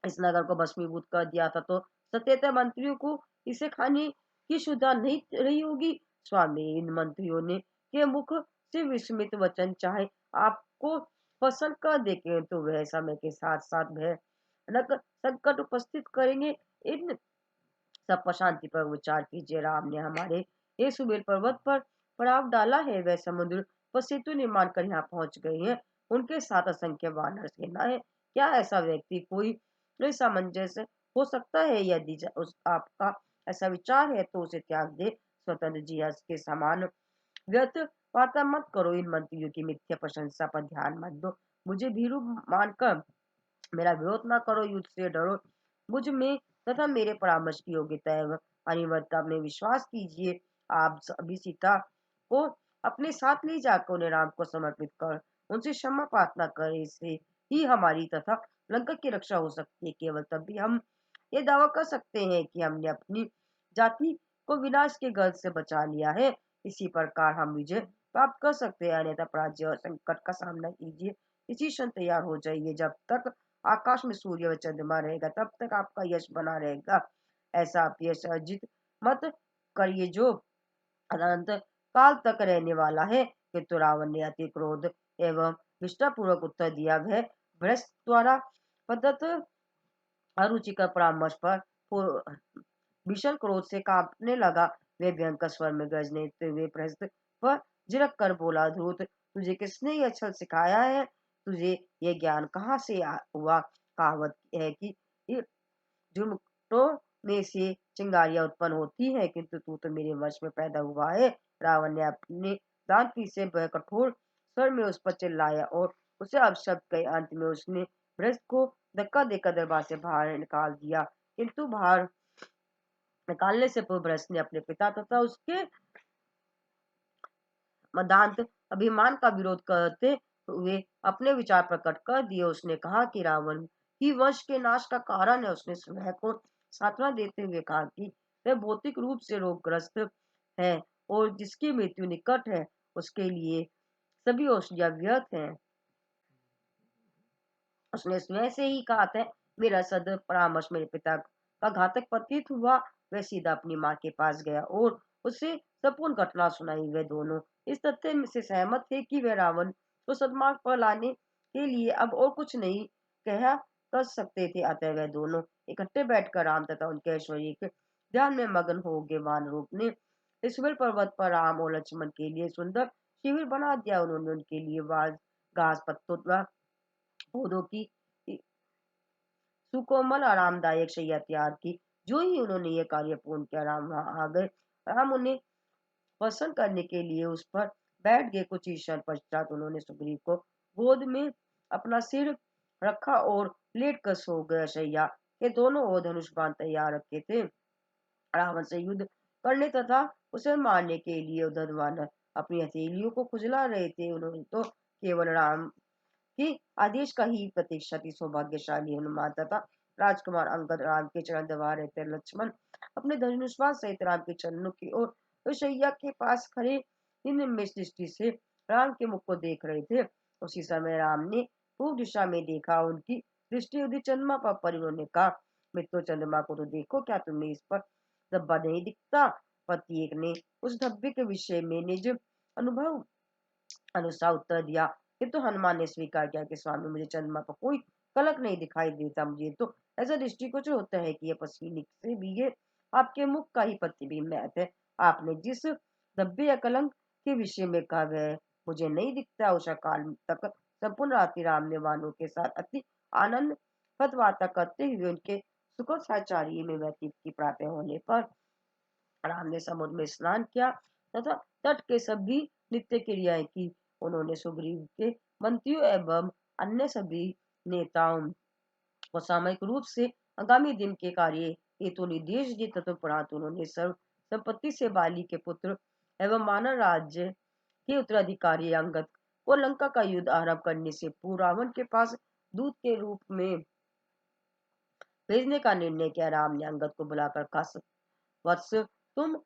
A: इस नगर को भस्मीभूत कर दिया था तो सत्यतः मंत्रियों को इसे खाने की सुधा नहीं रही होगी। स्वामी, इन मंत्रियों ने के मुख से विस्मित वचन चाहे आपको पसंद कर देखे तो वह समय के साथ साथ भयानक संकट उपस्थित करेंगे। इन सब पर शांति पर विचार कीजिए। राम ने हमारे ये सुबेल पर्वत पर पड़ाव डाला है। वह समुद्र पर सेतु निर्माण कर यहाँ पहुंच गए हैं। उनके साथ असंख्य वानर सेना है। क्या ऐसा व्यक्ति कोई सामंजस्य हो सकता है? यदि आपका ऐसा विचार है तो उसे त्याग दे। स्वतंत्र जिहाज के समान व्यर्थ वार्ता मत करो। इन मंत्रियों की मिथ्या प्रशंसा पर ध्यान मत दो। मुझे भीरू मानकर मेरा विरोध ना करो। युद्ध से डरो। मुझ में तथा मेरे परामर्श की योग्यता एवं अनिवार्यता में विश्वास कीजिए। आप अभी सीता को अपने साथ ले जाकर उन्हें राम को समर्पित कर उनसे क्षमा प्रार्थना करें। इससे ही हमारी तथा लंका की रक्षा हो सकती है। केवल तभी हम ये दावा कर सकते हैं कि हमने अपनी जाति को विनाश के गर्द से बचा लिया है। इसी प्रकार हम विजय प्राप्त कर सकते हैं। अन्यथा पराजय और संकट का सामना कीजिए। डिसीजन तैयार हो जाइए। जब तक आकाश में सूर्य व चंद्रमा रहेगा तब तक आपका यश बना रहेगा। ऐसा आप यश अर्जित मत करिए जो अनंत काल तक रहने वाला है। किंतु रावण ने अति क्रोध एवं निष्ठापूर्वक उत्तर दिया। वह भ्रष्ट द्वारा प्रदत्त अरुचिकर परामर्श पर भीषण क्रोध से कांपने लगा। वे भयंकर स्वर में गर्जने हुए प्रहस्त पर झिड़क कर बोला, धूर्त, तुझे किसने यह छल सिखाया है? तुझे यह ज्ञान कहाँ से हुआ? कहावत है कि ये झुमटों में से चिंगारियां उत्पन्न होती हैं, किंतु तू तो मेरे वश में पैदा हुआ है। रावण ने अपने दांत से वह कठोर स्वर में उस पर चिल्लाया और उसे अपशब्द कहे। अंत में उसने भ्रष्ट को धक्का देकर दरबार से बाहर निकाल दिया। किंतु बाहर निकालने से पूर्व भ्रष्ट ने अपने पिता तथा उसके मदांत अभिमान का विरोध करते हुए अपने विचार प्रकट कर दिए। उसने कहा कि रावण ही वंश के नाश का कारण है। उसने स्वयं को सांत्वना देते हुए कहा कि वह भौतिक रूप से रोगग्रस्त है और जिसकी मृत्यु निकट है, उसके लिए सभी औषधियां व्यर्थ हैं। उसने स्वयं से ही कहा था, मेरा सद परामर्श मेरे पिता का घातक प्रतीत हुआ। वह सीधा अपनी माँ के पास गया और उसे संपूर्ण घटना सुनाई। वे दोनों इस तथ्य से सहमत थे कि वे रावण को सद्मार्ग पर लाने के लिए अब और कुछ नहीं कह कर सकते थे। अतः वे दोनों इकट्ठे बैठकर राम तथा उनके ऐश्वर्य के ध्यान में मगन हो गए। वान रूप ने इस पर्वत पर राम और लक्ष्मण के लिए सुंदर शिविर बना दिया। उन्होंने उनके लिए घास पत्तों पौधों की सुकोमल आरामदायक शैया तैयार की। जो ही उन्होंने ये कार्य पूर्ण किया, राम वहां आ गए। राम उन्हें प्रसन्न करने के लिए उस पर बैठ गए। कुछ ही क्षण पश्चात उन्होंने सुग्रीव को गोद में अपना सिर रखा और लेट कर सो गए। शैया के दोनों ओर धनुष बाण तैयार रखे थे। रावण से युद्ध करने तथा उसे मारने के लिए उद्धव वानर अपनी हथेलियों को खुजला रहे थे। उन्होंने तो केवल राम कि आदेश का ही प्रतीक्षा थी। सौभाग्यशाली हनुमान तथा राजकुमार अंगद राम के चरण दबा रहे थे। लक्ष्मण अपने धनुष्मान सहित राम के चरणों की ओर तो शैया के पास खड़े निम्न दृष्टि से राम के मुख को देख रहे थे। उसी समय राम ने पूर्व दिशा में देखा। उनकी दृष्टि उदित चंद्रमा पर पड़ी। उन्होंने कहा, मित्रों, चंद्रमा को तो देखो, क्या तुम्हें इस पर धब्बा नहीं दिखता? प्रत्येक ने उस धब्बे के विषय में निज अनुभव अनुसार उत्तर दिया। किंतु हनुमान ने स्वीकार किया कि स्वामी, मुझे चंद्रमा पर कोई कलक नहीं दिखाई देता। मुझे तो ऐसा दृष्टिगोचर होता है कि यह पसीने से भीगे आपके मुख का ही प्रतिबिंब है। आपने जिस धब्बे या कलंक के विषय में कहा, वह मुझे नहीं दिखता। उषा काल तक संपूर्ण रात्रि राम ने वानों के साथ अति आनंद वार्ता करते हुए उनके सुखद साचार्य में व्यतीत की। प्रातः होने पर राम ने समुद्र में स्नान किया तथा तट के सभी नित्य क्रियाएं की। उन्होंने सुग्रीव के मंत्रियों एवं अन्य सभी नेताओं को सामयिक रूप से आगामी दिन के कार्य हेतु निर्देश दिए। तत्पश्चात उन्होंने सर्व संपत्ति से बाली के पुत्र एवं मानव राज्य के उत्तराधिकारी अंगद को लंका का युद्ध आरंभ करने से पूर्व रावण के पास दूत के रूप में भेजने का निर्णय किया। राम ने अंगद को बुलाकर कहा, वत्स, तुम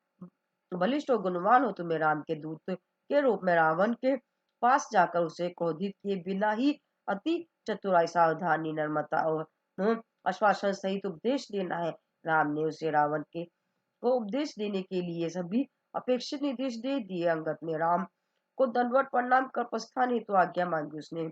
A: बलिष्ठ और गुणवान हो। तुम्हें राम के दूत के रूप में रावण के पास जाकर उसे क्रोधित किए बिना ही अति चतुराई, सावधानी, नम्रता और आश्वासन सहित उपदेश देना है। राम ने उसे रावण के को उपदेश देने के लिए सभी अपेक्षित निर्देश दे दिए। अंगद ने राम को दंडवत प्रणाम कर प्रस्थान हेतु आज्ञा मांगी। उसने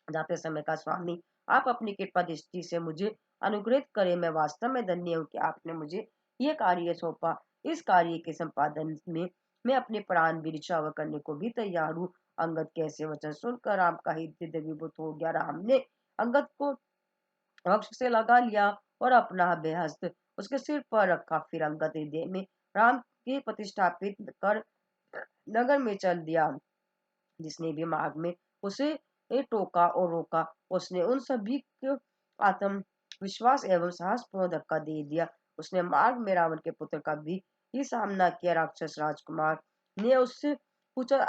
A: जाते समय का, स्वामी, आप अपनी कृपा दृष्टि से मुझे अनुग्रहित करें। मैं वास्तव में धन्य हूँ कि आपने मुझे यह कार्य सौंपा। इस कार्य के संपादन में मैं अपने प्राण भी न्यौछावर करने को भी तैयार हूँ। अंगद के ऐसे वचन सुनकर राम का हृदय द्रवीभूत हो गया। राम ने अंगद को वक्ष से लगा लिया और अपना अभय हस्त उसके सिर पर रखा। फिर अंगद हृदय में राम के प्रतिष्ठापित कर नगर में चल दिया। जिसने भी मार्ग में उसे टोका और रोका, उसने उन सभी को आत्म विश्वास एवं साहसपूर्ण धक्का दे दिया। उसने मार्ग में रावण के पुत्र का भी ही सामना किया। राक्षस राजकुमार ने उससे पूछा,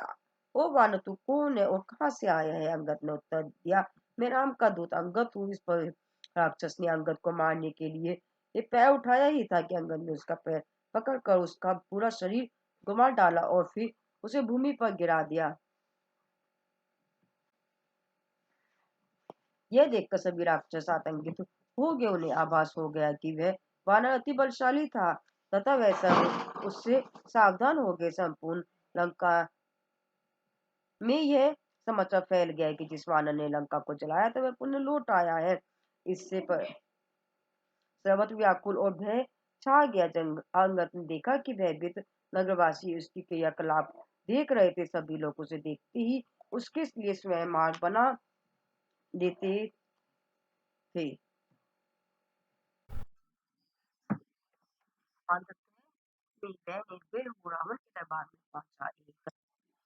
A: ओ वानर, तू कौन है और कहाँ से आया है? अंगद ने उत्तर दिया, मैं राम का दूत अंगद हूँ। इस पर राक्षस ने अंगद को मारने के लिए ये पैर उठाया ही था कि अंगद ने उसका पैर पकड़कर उसका पूरा शरीर घुमा डाला और फिर उसे भूमि पर गिरा दिया। यह देखकर सभी राक्षस आतंकित हो गए। उन्हें आभास हो गया कि वह वानर अति बलशाली था तथा वह सब उससे सावधान हो गए। संपूर्ण लंका में यह समाचार फैल गया कि जिस वानर ने लंका को जलाया था वह पुनः लौट आया है। इससे पर सर्वत्र व्याकुल और भय छा गया। जंग अंगद ने देखा कि भयभीत नगरवासी उसकी क्रियाकलाप देख रहे थे। सभी लोग उसे देखते ही उसके लिए स्वयं मार्ग बना देते थे। अंत में वह निर्भय हो रावण के दरबार में पहुंचा। एक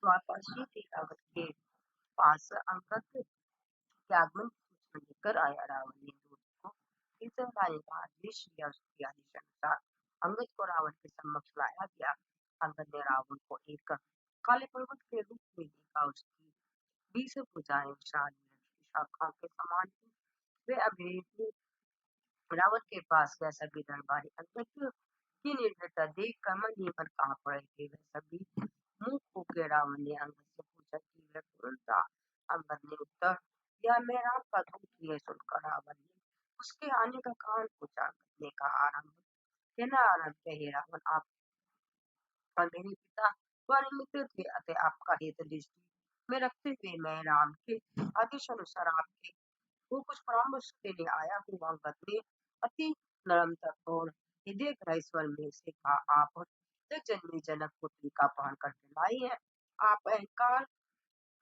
A: द्वारपाशी थे रावण के पास अंगद के आगमन की सूचना लेकर आया। रावण ने दूत को फिर से लाने का आदेश दिया। उसके आदेश अनुसार अंगद को रावण के समक्ष लाया गया। अंगद ने रावण को एक काले पर्वत के रूप में देखा। उसकी 20 भुजाएं विशाल शाखाओं के समान थी। वे अभी रावण के पास गए। सभी दरबारी अंगद की निर्भयता देख कर मन ही मन कांप पड़े थे। वे सभी मुंह फूके। रावण ने अंगद से पूछा कि वह कौन था। अंगद ने उत्तर दिया, मैं राम का दूत हूँ। यह सुनकर रावण ने उसके आने का कारण पूछा। अंगद ने कहा आरंभ कहना आरंभ कहे रावण, आप और मेरे पिता तुम्हारे मित्र थे, अतः आपका हित दृष्टि में रखते हुए मैं राम के आदेश अनुसार आपके वो कुछ परामर्श देने आया हूँ। अंगद ने अति नरम तक और हृदय ग्रह स्वर में से कहा, आप जग जन्मी जनक पुत्री का अपहरण करके लाई है। आप अहंकार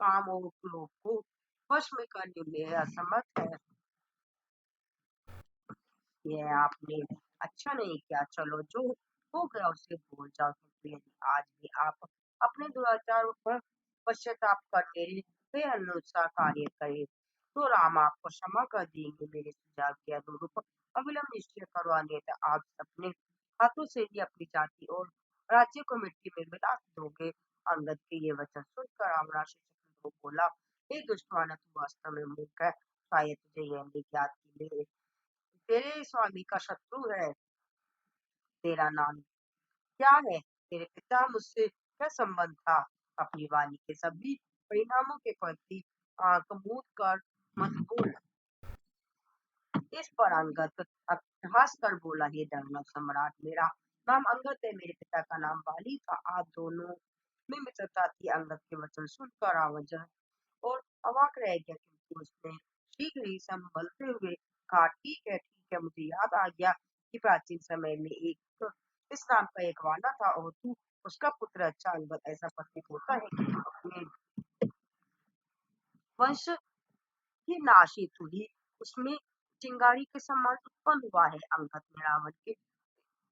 A: काम और क्रोध को वश में करने में असमर्थ है। यह आपने अच्छा नहीं किया। चलो जो हो गया उसे भूल जाओ। क्योंकि यदि आज भी आप अपने दुराचार पर पश्चाताप कर मेरे वे अनुसार कार्य करें तो राम आपको क्षमा कर देंगे। मेरे सुझाव के अनुरूप अविलंब निश्चय करो, अन्यथा आप अपने हाथों से ही अपनी जाति और राज्य को मिट्टी में मिला दोगे। अंगद के ये वचन सुनकर रामराशि चक्र को बोला, हे दुष्ट मानव, तू वास्तव में मूर्ख है। शायद तुझे यह नहीं ज्ञात कि मेरे तेरे स्वामी का शत्रु है। तेरा नाम क्या है? तेरे पिता मुझसे क्या संबंध था? अपनी वाणी के सभी परिणामों के प्रति आंख मूंद कर मत बोल। इस पर अंगद हंस कर बोला, हे धर्मज सम्राट, मेरा नाम अंगद है, मेरे पिता का नाम बाली था। आप दोनों में मित्रता थी। अंगद के वचन सुनकर रावण और अवाक रह गया, क्योंकि उसने शीघ्र ही संभलते हुए कहा, ठीक है, मुझे याद आ गया कि प्राचीन समय में एक इस नाम का एक वाला था और तू उसका पुत्र। अच्छा अंगद, ऐसा प्रतीत होता है कि तू अपने वंश की नाशी हुई उसमें चिंगारी के समान उत्पन्न हुआ है। अंगद ने रावण के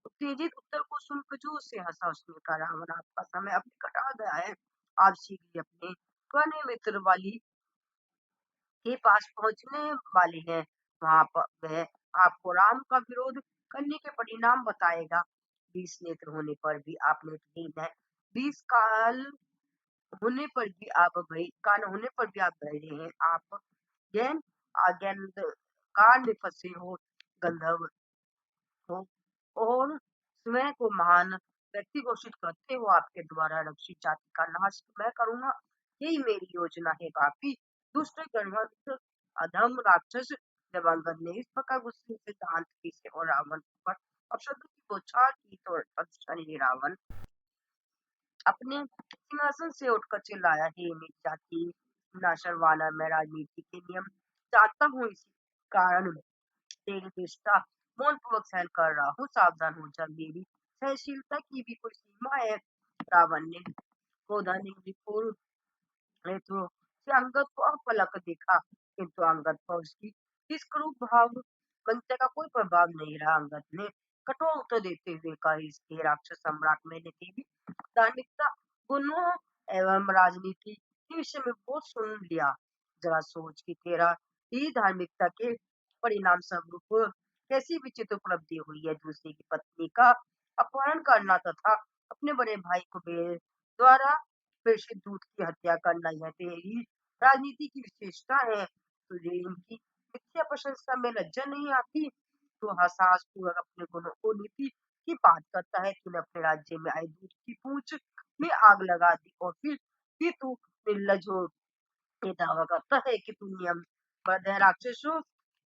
A: उत्तेजित उत्तर को सुनकर जोर से हंसा। उसने कहा, रावण, आपका समय अब निकट आ गया है। आप शीघ्र ही अपने पुराने मित्र वाली के पास पहुंचने वाले हैं। वहां पर वह आपको राम का विरोध करने के परिणाम बताएगा। 20 नेत्र होने पर भी आप नेत्रहीन है। 20 कान होने पर भी आप बहरे हैं। आप ज्ञान अज्ञान काल में फंसे हो, गंधर्व हो और स्वयं को महान व्यक्ति घोषित करते हो। आपके द्वारा रक्षित जाति का नाश मैं करूंगा, यही मेरी योजना है। पापी दुष्ट गणवंत अधम राक्षस। जब अंगद ने इस प्रकार गुस्से से दांत पीसे और रावण पर अपशब्द की बौछार की तो तत्क्षण रावण अपने सिंहासन से उठकर चिल्लाया, हे मेरी जाति नाशर वानर, मैं राजनीति के नियम जानता हूँ, इसी कारण तेरी दृष्टा मौन पूर्वक सहन कर रहा हूँ। सावधान हो जा, मेरी सहनशीलता की भी कोई सीमा है। रावण ने क्रोधान्वित विपुल नेत्रों से अंगद को अपलक देखा, किंतु अंगद पर उसकी इस क्रूर भाव बनते का कोई प्रभाव नहीं रहा। अंगद ने कठोर उत्तर देते हुए कहा, इसके राक्षस सम्राट, मैंने तेरी धार्मिकता गुणों एवं राजनीति के विषय में बहुत सुन लिया। जरा सोच कि तेरा ही धार्मिकता के परिणाम स्वरूप कैसी विचित्र उपलब्धि हुई है। दूसरे की पत्नी का अपहरण करना तथा अपने बड़े भाई को द्वारा प्रेषित दूत की हत्या करना, यह तेरी राजनीति की विशेषता है। तुझे इनकी मिथ्या प्रशंसा में लज्जा नहीं आती? तो हसास पूर्वक अपने गुणों को नीति की बात करता है। तूने अपने राज्य में आए दूध की पूंछ में आग लगा दी और फिर भी तू निर्लज हो ये दावा करता है कि तू नियम पर राक्षसों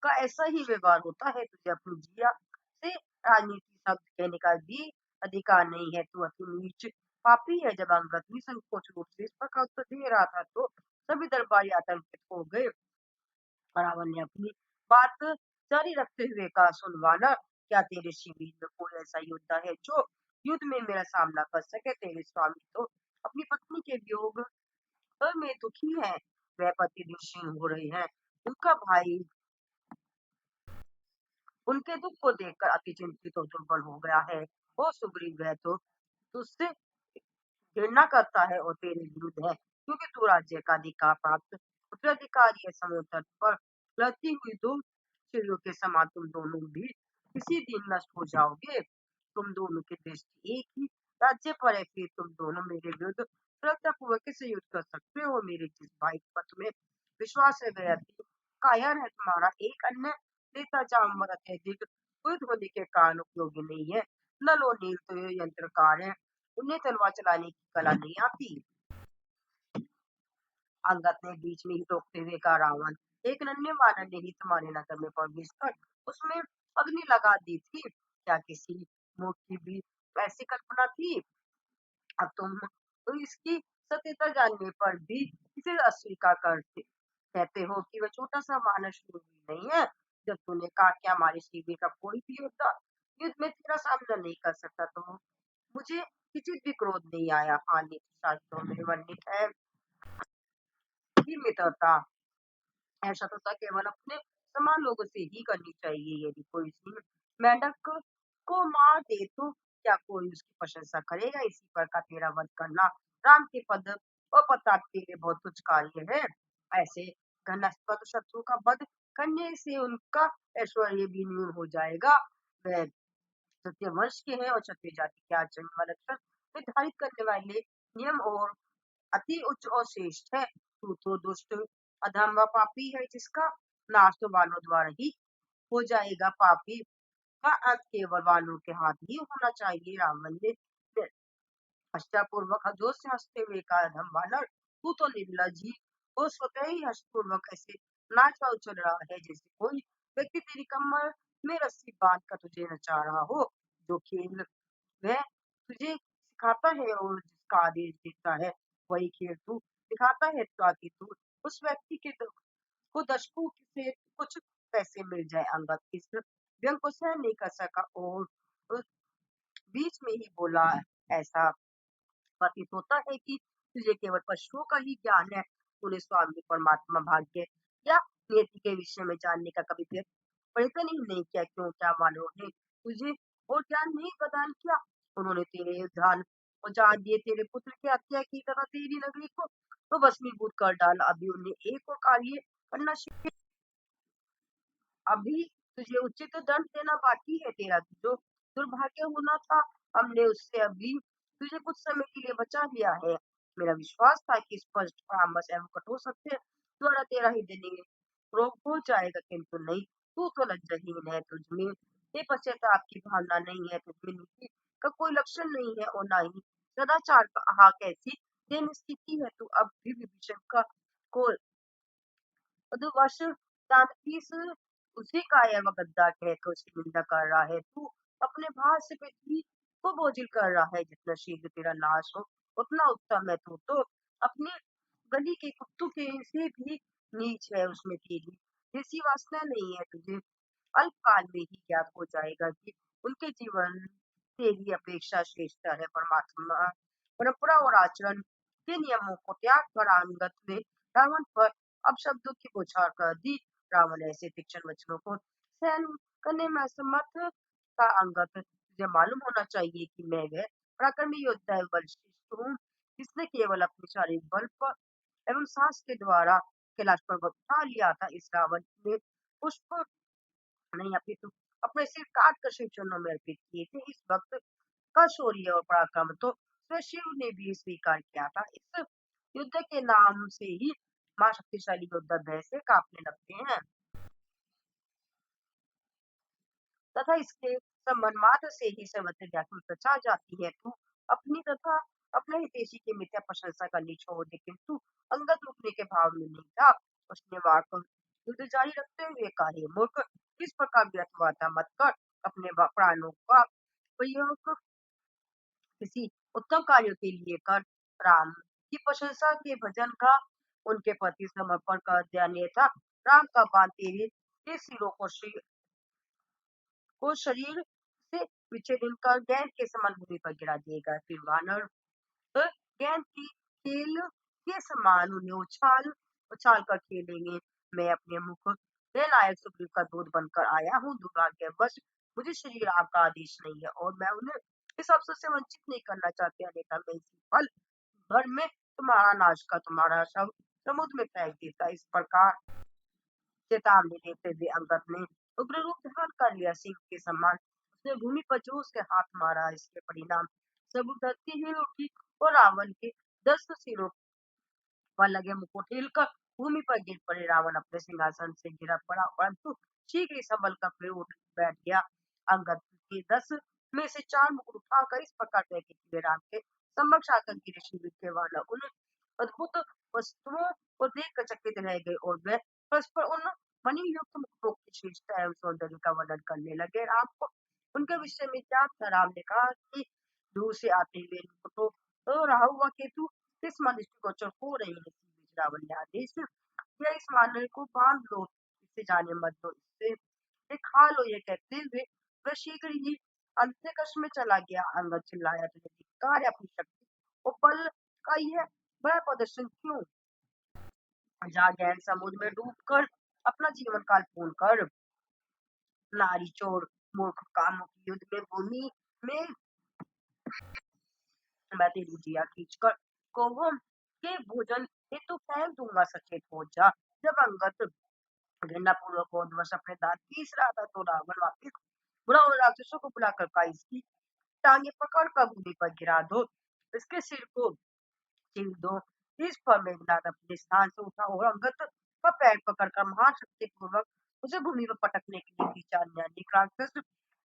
A: का ऐसा ही व्यवहार होता है। तुझे अपनी जिया से राजनीति शब्द कहने का भी अधिकार नहीं है। तू अति नीच पापी है। जब अंगद निसंकोच रूप से इस प्रकार उत्तर दे रहा था तो सभी दरबारी आतंकित हो गए। रावण ने अपनी बात जारी रखते हुए कहा, सुन वानर, क्या तेरे शिविर में कोई ऐसा योद्धा है जो युद्ध में मेरा सामना कर सके? तेरे स्वामी तो अपनी पत्नी के वियोग में दुखी है। वह प्रतिदिन क्षीण हो रही है। उनका भाई उनके दुख को देखकर अति चिंतित और दुर्बल हो गया है। ओ सुग्रीव, वह तो तुझसे घृणा करता है और तेरे विरुद्ध है, क्योंकि तू राज्य का अधिकार प्राप्त उत्तराधिकारी है। समुद्र पर लड़ती हुई दो चिड़ियों के समान तुम दोनों भी किसी दिन नष्ट हो जाओगे। तुम दोनों की दृष्टि एक ही राज्य पर है, फिर तुम दोनों मेरे विरुद्ध श्रद्धापूर्वक कैसे युद्ध कर सकते हो? मेरे जिस भाई पर तुम्हें विश्वास है वह अति कायर है। तुम्हारा एक अन्य नेता जामवंत अत्यधिक क्रुद्ध होने के कारण उपयोगी नहीं है। नल और नील तो ये यंत्रकार है, उन्हें तलवार चलाने की कला नहीं आती। अंगद ने बीच में ही टोकते हुए कहा, रावण, एक नन्हे वानर ने ही तुम्हारे नगर में प्रवेश कर उसमें अग्नि लगा दी थी। क्या किसी मूर्ख की भी ऐसी कल्पना थी? अब तुम तो इसकी सत्यता जानने पर भी इसे अस्वीकार करते कहते हो कि वह छोटा सा वानर शूरवीर नहीं है। जब तूने कहा कि हमारे शिविर का कोई भी योद्धा युद्ध में तेरा सामना नहीं कर सकता तो मुझे किसी भी क्रोध नहीं आया। हाँ, नीति शास्त्रों में वर्णित है कि मित्रता शत्रुता केवल अपने समान लोगों से ही करनी चाहिए। यदि कोई सिंह मेंढक को मार दे तो क्या कोई उसकी प्रशंसा करेगा? इसी प्रकार तेरा वध करना राम के पद और प्रताप के लिए बहुत तुच्छ कार्य है। ऐसे घृणास्पद शत्रु का वध करने से उनका ऐश्वर्य भी न्यून हो जाएगा। वह सत्यवंश के हैं और क्षत्रिय जाति के आचरण व लक्षण निर्धारित करने वाले नियम और अति उच्च और श्रेष्ठ है। तू तो दुष्ट अधम व पापी है, जिसका नाश तो वानरों द्वारा ही हो जाएगा। पापी का अंत केवल वानरों के हाथ ही होना चाहिए। रावण ने हर्षपूर्वक जोर से हंसते हुए कहा, अधम वानर, तू तो निर्लज ही और स्वतः ही हर्षपूर्वक ऐसे नाच कर उछल रहा है जैसे कोई व्यक्ति तेरी कमर में रस्सी बांध कर तुझे नचा रहा हो। जो खेल वह तुझे सिखाता है और जिसका आदेश देता है वही खेल तू दिखाता है, ताकि तू उस व्यक्ति के को दशकों से कुछ पैसे मिल जाए। अंगद इस व्यंग को सहन नहीं कर सका और उस बीच में ही बोला, ऐसा प्रतीत होता है कि तुझे केवल पशुओं का ही ज्ञान है। तूने स्वामी परमात्मा भाग्य या नियति के विषय में जानने का कभी प्रयत्न ही नहीं किया। क्यों? क्या मानव ने तुझे और ज्ञान नहीं प्रदान किया? उन्होंने तेरे ध्यान और जान दिए, तेरे पुत्र की हत्या की तरह तेरी नगरी को तो भस्मीभूत कर डाला। अभी उन्हें एक और कार्य करना अभी तुझे उचित दंड देना बाकी है। तेरा जो दुर्भाग्य होना था, हमने उससे अभी तुझे कुछ समय के लिए बचा लिया है। मेरा विश्वास था कि स्पष्ट परामर्श एवं कठोर सत्य द्वारा तेरा हृदय रोग हो जाएगा, किंतु नहीं। तू तो लज्जाहीन है, तुझमें ये पश्चाताप की भावना नहीं है, तुझमें नीति का कोई लक्षण नहीं है और ना ही सदाचार का। आह, कैसी दयनीय स्थिति है। तू अब भी विभीषण का को वर्ष दानतीस उसी कायर व गद्दार कहकर उसकी निंदा कर रहा है। तू अपने भार से पृथ्वी को बोझिल कर रहा है। जितना शीघ्र तेरा नाश हो उतना उत्तम है। तू तो अपने गली के कुत्तों के से भी नीच है, उसमें तेरी जैसी वासना नहीं है। तुझे अल्पकाल में ही ज्ञात हो जाएगा कि उनके जीवन तेरी अपेक्षा श्रेष्ठ है। परमात्मा परंपरा और आचरण के नियमों को त्याग कर अंगद ने रावण पर अपशब्दों की बौछार कर दी। रावण ऐसे तीक्ष्ण वचनों को सहन करने में असमर्थ था। अंगद, तुझे मालूम होना चाहिए कि मैं वह पराक्रमी योद्धा एवं बलशिष्ट हूँ, जिसने केवल अपने शारीरिक बल पर एवं साहस के द्वारा कैलाश पर्वत उठा लिया था। इस रावण ने पुष्प नहीं अपितु अपने सिर काट कर शिव चरणों में अर्पित किए थे। इस वक्त का शौर्य और पराक्रम तो स्वयं शिव ने भी स्वीकार किया था। इस युद्ध के नाम से ही महाशक्तिशाली योद्धा भय से कांपने लगते हैं तथा इसके संबंध मात्र से ही सर्वत्र व्याकुलता छा जाती है। तू अपनी तथा अपने हितैषी की मिथ्या प्रशंसा करनी छोड़ दे, किंतु अंगद रुकने के भाव में नहीं था। उसने वाक युद्ध जारी रखते हुए कहा, "हे मूर्ख, किस प्रकार व्यर्थ वार्ता मत कर। अपने प्राणों का प्रयोग किसी उत्तम कार्य के लिए कर। राम की प्रशंसा के भजन का उनके प्रति समर्पण कर देने था। राम का बाण तेरे सिरों को शरीर से विच्छेदन कर गेंद के समान भूमि पर गिरा देगा। फिर वानर गेंद की खेल के समान उन्हें उछाल उछाल कर खेलेंगे। मैं अपने मुख से नायक सुग्रीव का दूध बनकर आया हूँ। दुर्भाग्यवश मुझे श्री राम का आदेश नहीं है और मैं उन्हें इस अवसर से वंचित नहीं करना चाहती, अन्यथा मैं इसी पल भर में तुम्हारा नाश का तुम्हारा शव समुद्र में फेंक देता। इस प्रकार चेतावनी देते हुए अंगद ने उग्र रूप धारण कर लिया। सिंह के समान उसने भूमि पर जोर से हाथ मारा। इसके परिणाम सब धरती हिल उठी और रावण के 10 सिरों पर लगे मुकुट हिलकर भूमि पर गिर पड़े। रावण अपने सिंहासन से गिरा पड़ा, परंतु शीघ्र ही संभल कर फिर उठ बैठ गया। अंगद के 10 में से 4 मुकुट उठाकर इस प्रकार फेंके कि वे राम के समक्ष आकर गिरे। शिविर के वाला उन अद्भुत वस्तुओं को देखकर चकित रह गए और वे परस्पर उन मणियुक्त मुकुटों की श्रेष्ठता एवं सौंदर्य का वर्णन करने लगे। राम को उनके विषय में क्या था। राम ने कहा कि दूर से आते हुए मुकुटों तो राहु व केतु किस दृष्टिगोचर हो रही है। इसी बीच रावण ने आदेश दिया, इस वानर को बांध लो, इससे जाने मत दो, इससे ये खा लो। ये कहते हुए वह शीघ्र ही अंत्यकश में चला गया। अंगद चिल्लाया, तुझे धिक्कार है, अपनी शक्ति और बल का यह बड़ा प्रदर्शन क्यों। जा गैन समुद्र में डूब कर अपना जीवन काल पूर्ण कर। नारी चोर मूर्ख कामों की युद्ध में भूमि में मैं तेरी जिया खींचकर कौवों के भोजन हेतु फेंक दूंगा, सचेत हो जा। जब अंगद घृणापूर्वक क्रोधवश अपने दांत पीस रहा था तो रावण वापिस बुरा और राक्षसों को बुलाकर कहा, इसकी टांगे पकड़ कर भूमि पर गिरा दो, इसके सिर को चीर दो। इस पर मेघनाद अपने स्थान से उठा और अंगद का पैर पकड़कर महान शक्ति पूर्वक उसे भूमि पर पटकने के लिए खींचा। अन्य राक्षस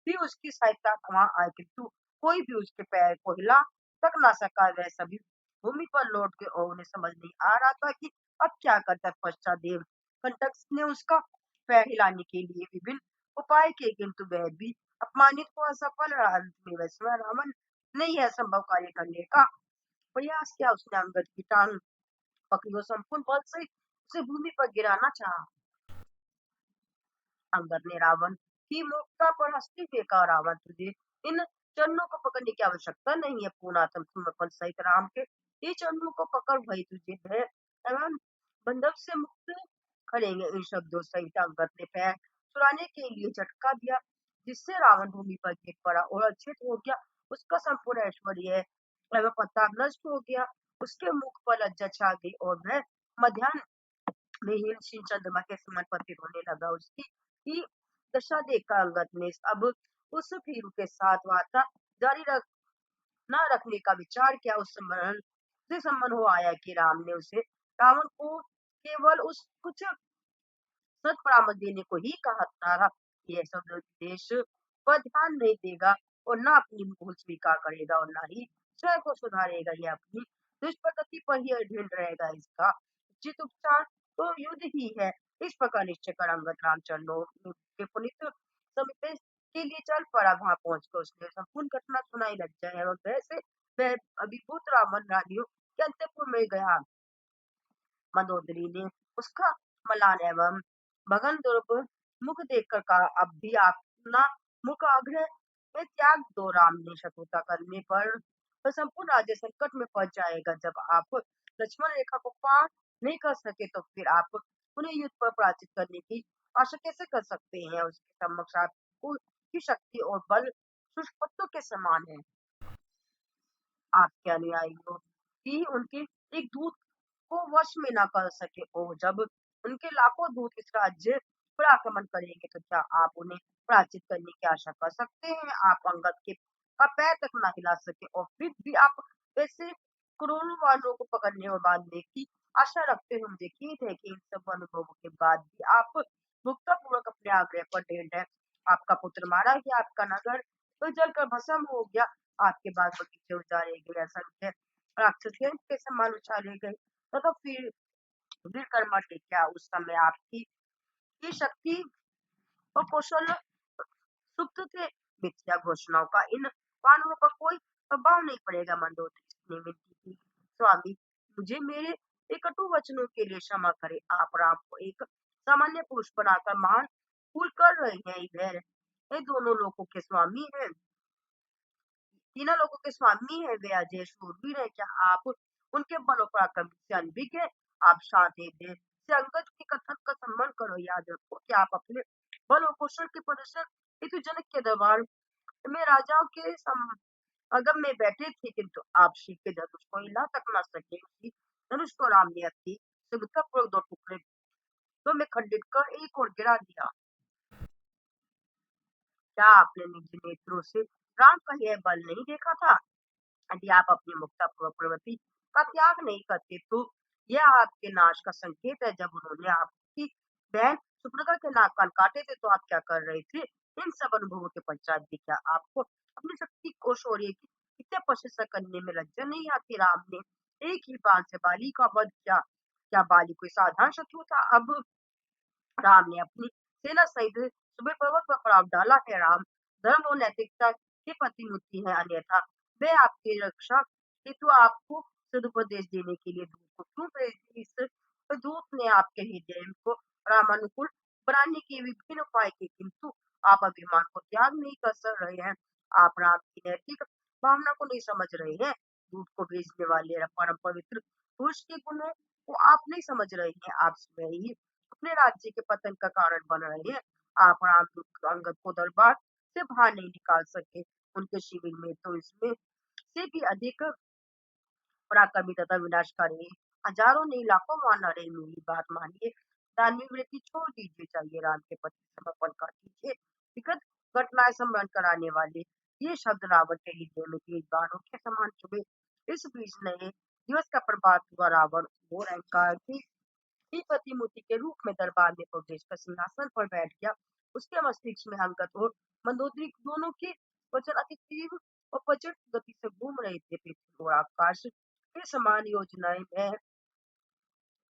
A: भी उसकी सहायता वहां आए, किंतु कोई भी उसके पैर को हिला तक ना सका। वह सभी भूमि पर लौट के और उन्हें समझ नहीं आ रहा था कि अब क्या कर। तत्पश्चात देव कंटक ने उसका पैर हिलाने के लिए विभिन्न उपाय किए, किंतु वह भी अपमानित हुआ, असफल रहा। अंत में वह स्वयं रावण ने यह संभव कार्य करने का प्रयास किया। उसने अंगद की टांग पकड़ी और संपूर्ण बल से उसे भूमि पर गिराना चाहा। अंगद ने रावण की मूर्खता पर हंसते हुए कहा, रावण, तुझे इन चरणों को पकड़ने की आवश्यकता नहीं है। पूर्ण आत्म समर्पण सहित राम के ये चरणों को पकड़, भाई तुझे भय एवं बंधन से मुक्त करेंगे। इन शब्दों सहित अंगद ने पैर छुड़ाने के लिए झटका दिया, जिससे रावण भूमि पर गिर पड़ा और अचेत हो गया। उसका संपूर्ण ऐश्वर्य एवं प्रताप नष्ट हो गया। उसके मुख पर लज्जा छा गई और वह मध्यान्ह में हीन चंद्रमा के समान प्रतीत होने लगा। उसकी ही दशा देखकर अंगद ने अब उस भीरू के साथ वार्ता जारी न रखने का विचार किया। उस स्मरण से संबंध हो आया कि राम ने उसे रावण को केवल उस कुछ सत परामर्श देने को ही कहा था। यह सब देश पर ध्यान नहीं देगा और न अपनी भूल स्वीकार करेगा और न ही स्वयं को सुधारेगा। यह अपनी दुष्प्रगति पर ही अधीन रहेगा। इसका उचित उपचार तो युद्ध ही है। इस प्रकार निश्चय कर अंगद रामचंद्र के पुनित समीप के लिए चल पड़ा। वहां पहुंचकर उसने संपूर्ण घटना सुनाई। लज्जा एवं भय से वह अभिभूत रावण रानियों के अंतपुर में गया। मंदोदरी ने उसका मलान एवं भगन दुर्ग मुख देखकर कहा, अब भी अपना मुख आग्रह में त्याग दो। राम ने शत्रुता करने पर वह संपूर्ण राज्य संकट में पड़ जाएगा। जब आप लक्ष्मण रेखा को पार नहीं कर सके तो फिर आप उन्हें युद्ध पर पराजित करने की आशा कैसे कर सकते हैं। उसके समक्ष आपको की शक्ति और बल शुष्क पत्तों के समान है। आपके अनुयायियों भी उनके एक दूत को वश में न कर सके और जब उनके लाखों दूत इस राज्य पर आक्रमण करेंगे तो क्या आप उन्हें पराजित करने की आशा कर सकते हैं। आप अंगद के का पैर तक न हिला सके और फिर भी आप ऐसे करोड़ों वालों को पकड़ने और बांधने की आशा रखते हैं। मुझे खेद है कि इन सब अनुभवों के बाद भी आप मुक्तापूर्वक अपने आग्रह पर ढेर है। आपका पुत्र मारा गया, आपका नगर तो जलकर भस्म हो गया, आपके बाग बगीचे उजाड़े गए, असंख्य राक्षस के समान उछाले गए। तो फिर कर्मठ क्या उस समय आपकी ये शक्ति और कौशल सुप्त थे। मिथ्या घोषणाओं का इन वानरों पर कोई प्रभाव नहीं पड़ेगा। मंदोदरी ने विनती की, स्वामी, मुझे मेरे एक कटु वचनों के लिए क्षमा करें। आप राम को एक सामान्य पुरुष बनाकर महान भूल कर रहे हैं। ये दोनों लोगों के स्वामी हैं, तीनों लोगों के स्वामी है। वे अजय शूरवीर है। क्या आप उनके बलों पराक्रम से अनभिज्ञ है? आप शांत हृदय से अंगद के कथन का सम्मान करो। याद रखो कि आप अपने बल और कौशल के प्रदर्शन हेतु जनक के दरबार में राजाओं के अगम में बैठे थे, किंतु आप शिव के धनुष को हिला तक न सके। उसी धनुष को राम ने अति सुगतापूर्वक दो टुकड़े दो में खंडित कर एक और गिरा दिया। क्या आपने निज नेत्रों से राम का यह बल नहीं देखा था? यदि आप अपनी मुक्ता प्रवृत्ति का त्याग नहीं करते तो यह आपके नाश का संकेत है। जब उन्होंने आपकी बहन सुभद्रा के नाक कान काटे थे तो आप क्या कर रहे थे? इन सब अनुभवों के पश्चात भी क्या आपको अपनी शक्ति को शौर्य की इतने प्रशंसा करने में लज्जा नहीं आती? राम ने एक ही बाण से बाली का वध किया। क्या बाली कोई साधारण शत्रु था? अब राम ने अपनी सेना सहित सुबह पर्वत पर पड़ाव डाला है। राम धर्म और नैतिकता के प्रतिमूर्ति है, अन्यथा वे आपकी रक्षा हेतु आपको सदुपदेश देने के लिए दूत को क्यों भेजे? इस दूत ने आपके हृदय को रामानुकूल बनाने के विभिन्न उपाय किए, किंतु आप अभिमान को त्याग नहीं कर रहे हैं। आप राम की नैतिक भावना को नहीं समझ रहे हैं। दूत को भेजने वाले परम पवित्र पुरुष के गुणों को आप नहीं समझ रहे हैं। आप स्वयं ही अपने राज्य के पतन का कारण बन रहे हैं। आप रामदूत अंगद को दरबार से बाहर नहीं निकाल सके। उनके शिविर में तो इसमें से भी अधिक पराक्रमी तथा विनाशकारी हजारों नहीं लाखों वानर है। मेरी बात मानिए, दानवीय वृत्ति छोड़ दीजिए, चाहिए राम के प्रति समर्पण कर दीजिए। विगत घटनाएं स्मरण कराने वाले ये शब्द रावण के हृदय में तेज बाणों के समान चुभे। इस बीच नए दिवस का प्रभात हुआ। रावण और अहंकार की ही प्रतिमूर्ति के रूप में दरबार में प्रवेश कर सिंहासन पर बैठ गया। उसके मस्तिष्क में अंगद और मंदोदरी दोनों के वचन अति तीव्र और प्रचंड गति से घूम रहे थे। पृथ्वी और आकाश के समान योजनाएं में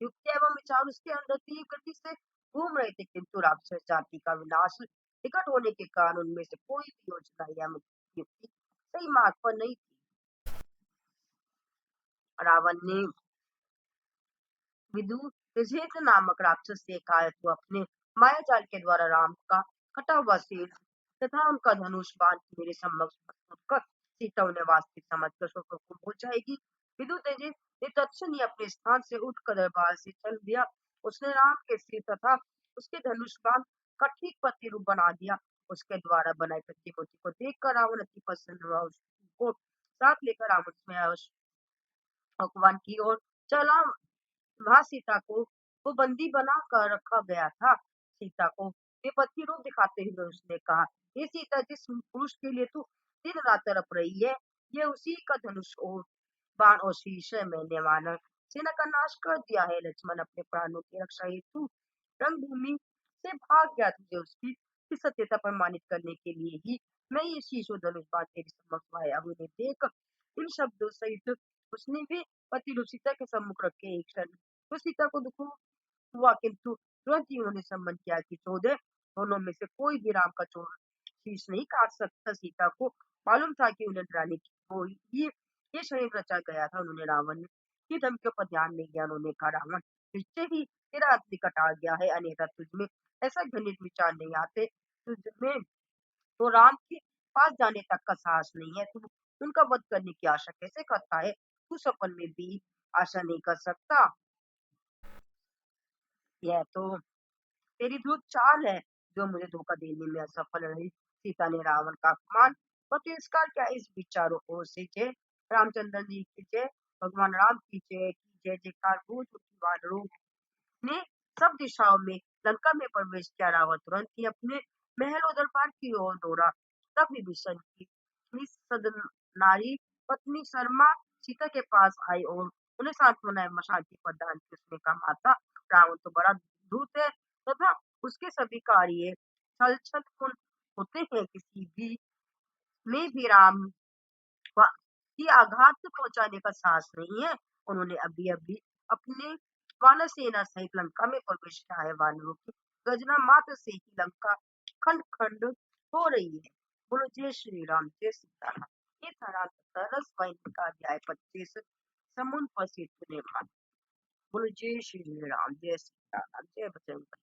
A: युक्ति एवं विचार उसके अंदर तीव्र गति से घूम रहे थे, किंतु राक्षस जाति का विनाश निकट होने के कारण उनमें से कोई भी योजना या युक्ति सही मार्ग पर नहीं थी। रावण ने विदुषेथ नामक राक्षस से कहा, तू अपने माया जाल के द्वारा राम का कटा हुआ सिर तथा उनका धनुष बाण मेरे सम्मुख प्रस्तुत कर। सीता उन्हें वास्तविक समझकर शोकाकुल हो जाएगी। विदुतेजी ने तत्क्षण ही अपने स्थान से उठकर दरबार से चल दिया। उसने राम के सिर तथा उसके धनुष बाण का ठीक प्रतिरूप बना दिया। उसके द्वारा बनाई प्रतिमूर्ति को देखकर रावण अति प्रसन्न हुआ। उसको साथ लेकर रावण में भगवान की ओर चला। वहां सीता को वो बंदी बना कर रखा गया था। सीता को बेपत्नी रूप दिखाते हुए उसने कहा, ये सीता, जिस पुरुष के लिए तू दिन रात तड़प रही है, ये उसी का धनुष और बाण और शीश है। मैंने वानर सेना का नाश कर दिया है। लक्ष्मण अपने प्राणों की रक्षा हेतु रणभूमि से भाग गया। तुझे उसकी इस सत्यता प्रमाणित करने के लिए ही मैं ये शीश और धनुष बाण तेरे समक्ष आया हूँ। उन्हें देख इन शब्दों सहित उसने भी पति सीता के सम्मुख रखे। एक क्षण तो सीता को दुख हुआ, किंतु तुरंत ही उन्होंने सम्मन किया कि 14 दोनों में से कोई भी राम का चोर शीश नहीं काट सकता। सीता को मालूम था कि उन्हें डराने की कोई ये षड्यंत्र रचा गया था। उन्होंने रावण की धमकियों पर ध्यान नहीं दिया। उन्होंने कहा, रावण, निश्चय ही तेरा अंत निकट आ गया है, अन्यथा तुझमें ऐसा घृणित विचार नहीं आते। तुझमें तो राम के पास जाने तक का साहस नहीं है। तू उनका वध करने की आशा कैसे करता है? तू सपन में भी आशा नहीं कर सकता। यह तो तेरी धूर्त चाल है जो मुझे धोखा देने में असफल रही। सीता ने रावण का अपमान और तिरस्कार किया। इस विचारों को से जय रामचंद्र जी की जय, भगवान राम की जय जयकार गूंज उठी। वानरों ने सब दिशाओं में लंका में प्रवेश किया। रावण तुरंत ही अपने महल और दरबार की ओर दौड़ा। तब विभीषण की सदन नारी पत्नी शर्मा सीता के पास आई और उन्हें सांत्वना एवं शांति प्रदान की। उसने कहा, माता, रावण तो बड़ा धूर्त है तथा उसके सभी कार्य छल छलपूर्ण होते हैं। किसी भी में भी राम की आघात पहुंचाने का साहस नहीं है। उन्होंने अभी अभी अपने वानर सेना सहित लंका में प्रवेश किया है। वानरों की गर्जना मात्र से ही लंका खंड खंड हो रही है। बोलो जय श्री राम, जय सीताराम। ये था रामचरित रस वाहिनी का अध्याय 25, समुद्र पर सेतु निर्माण। बोलो जय श्री राम, जय सीताराम, जय बजरंग बली।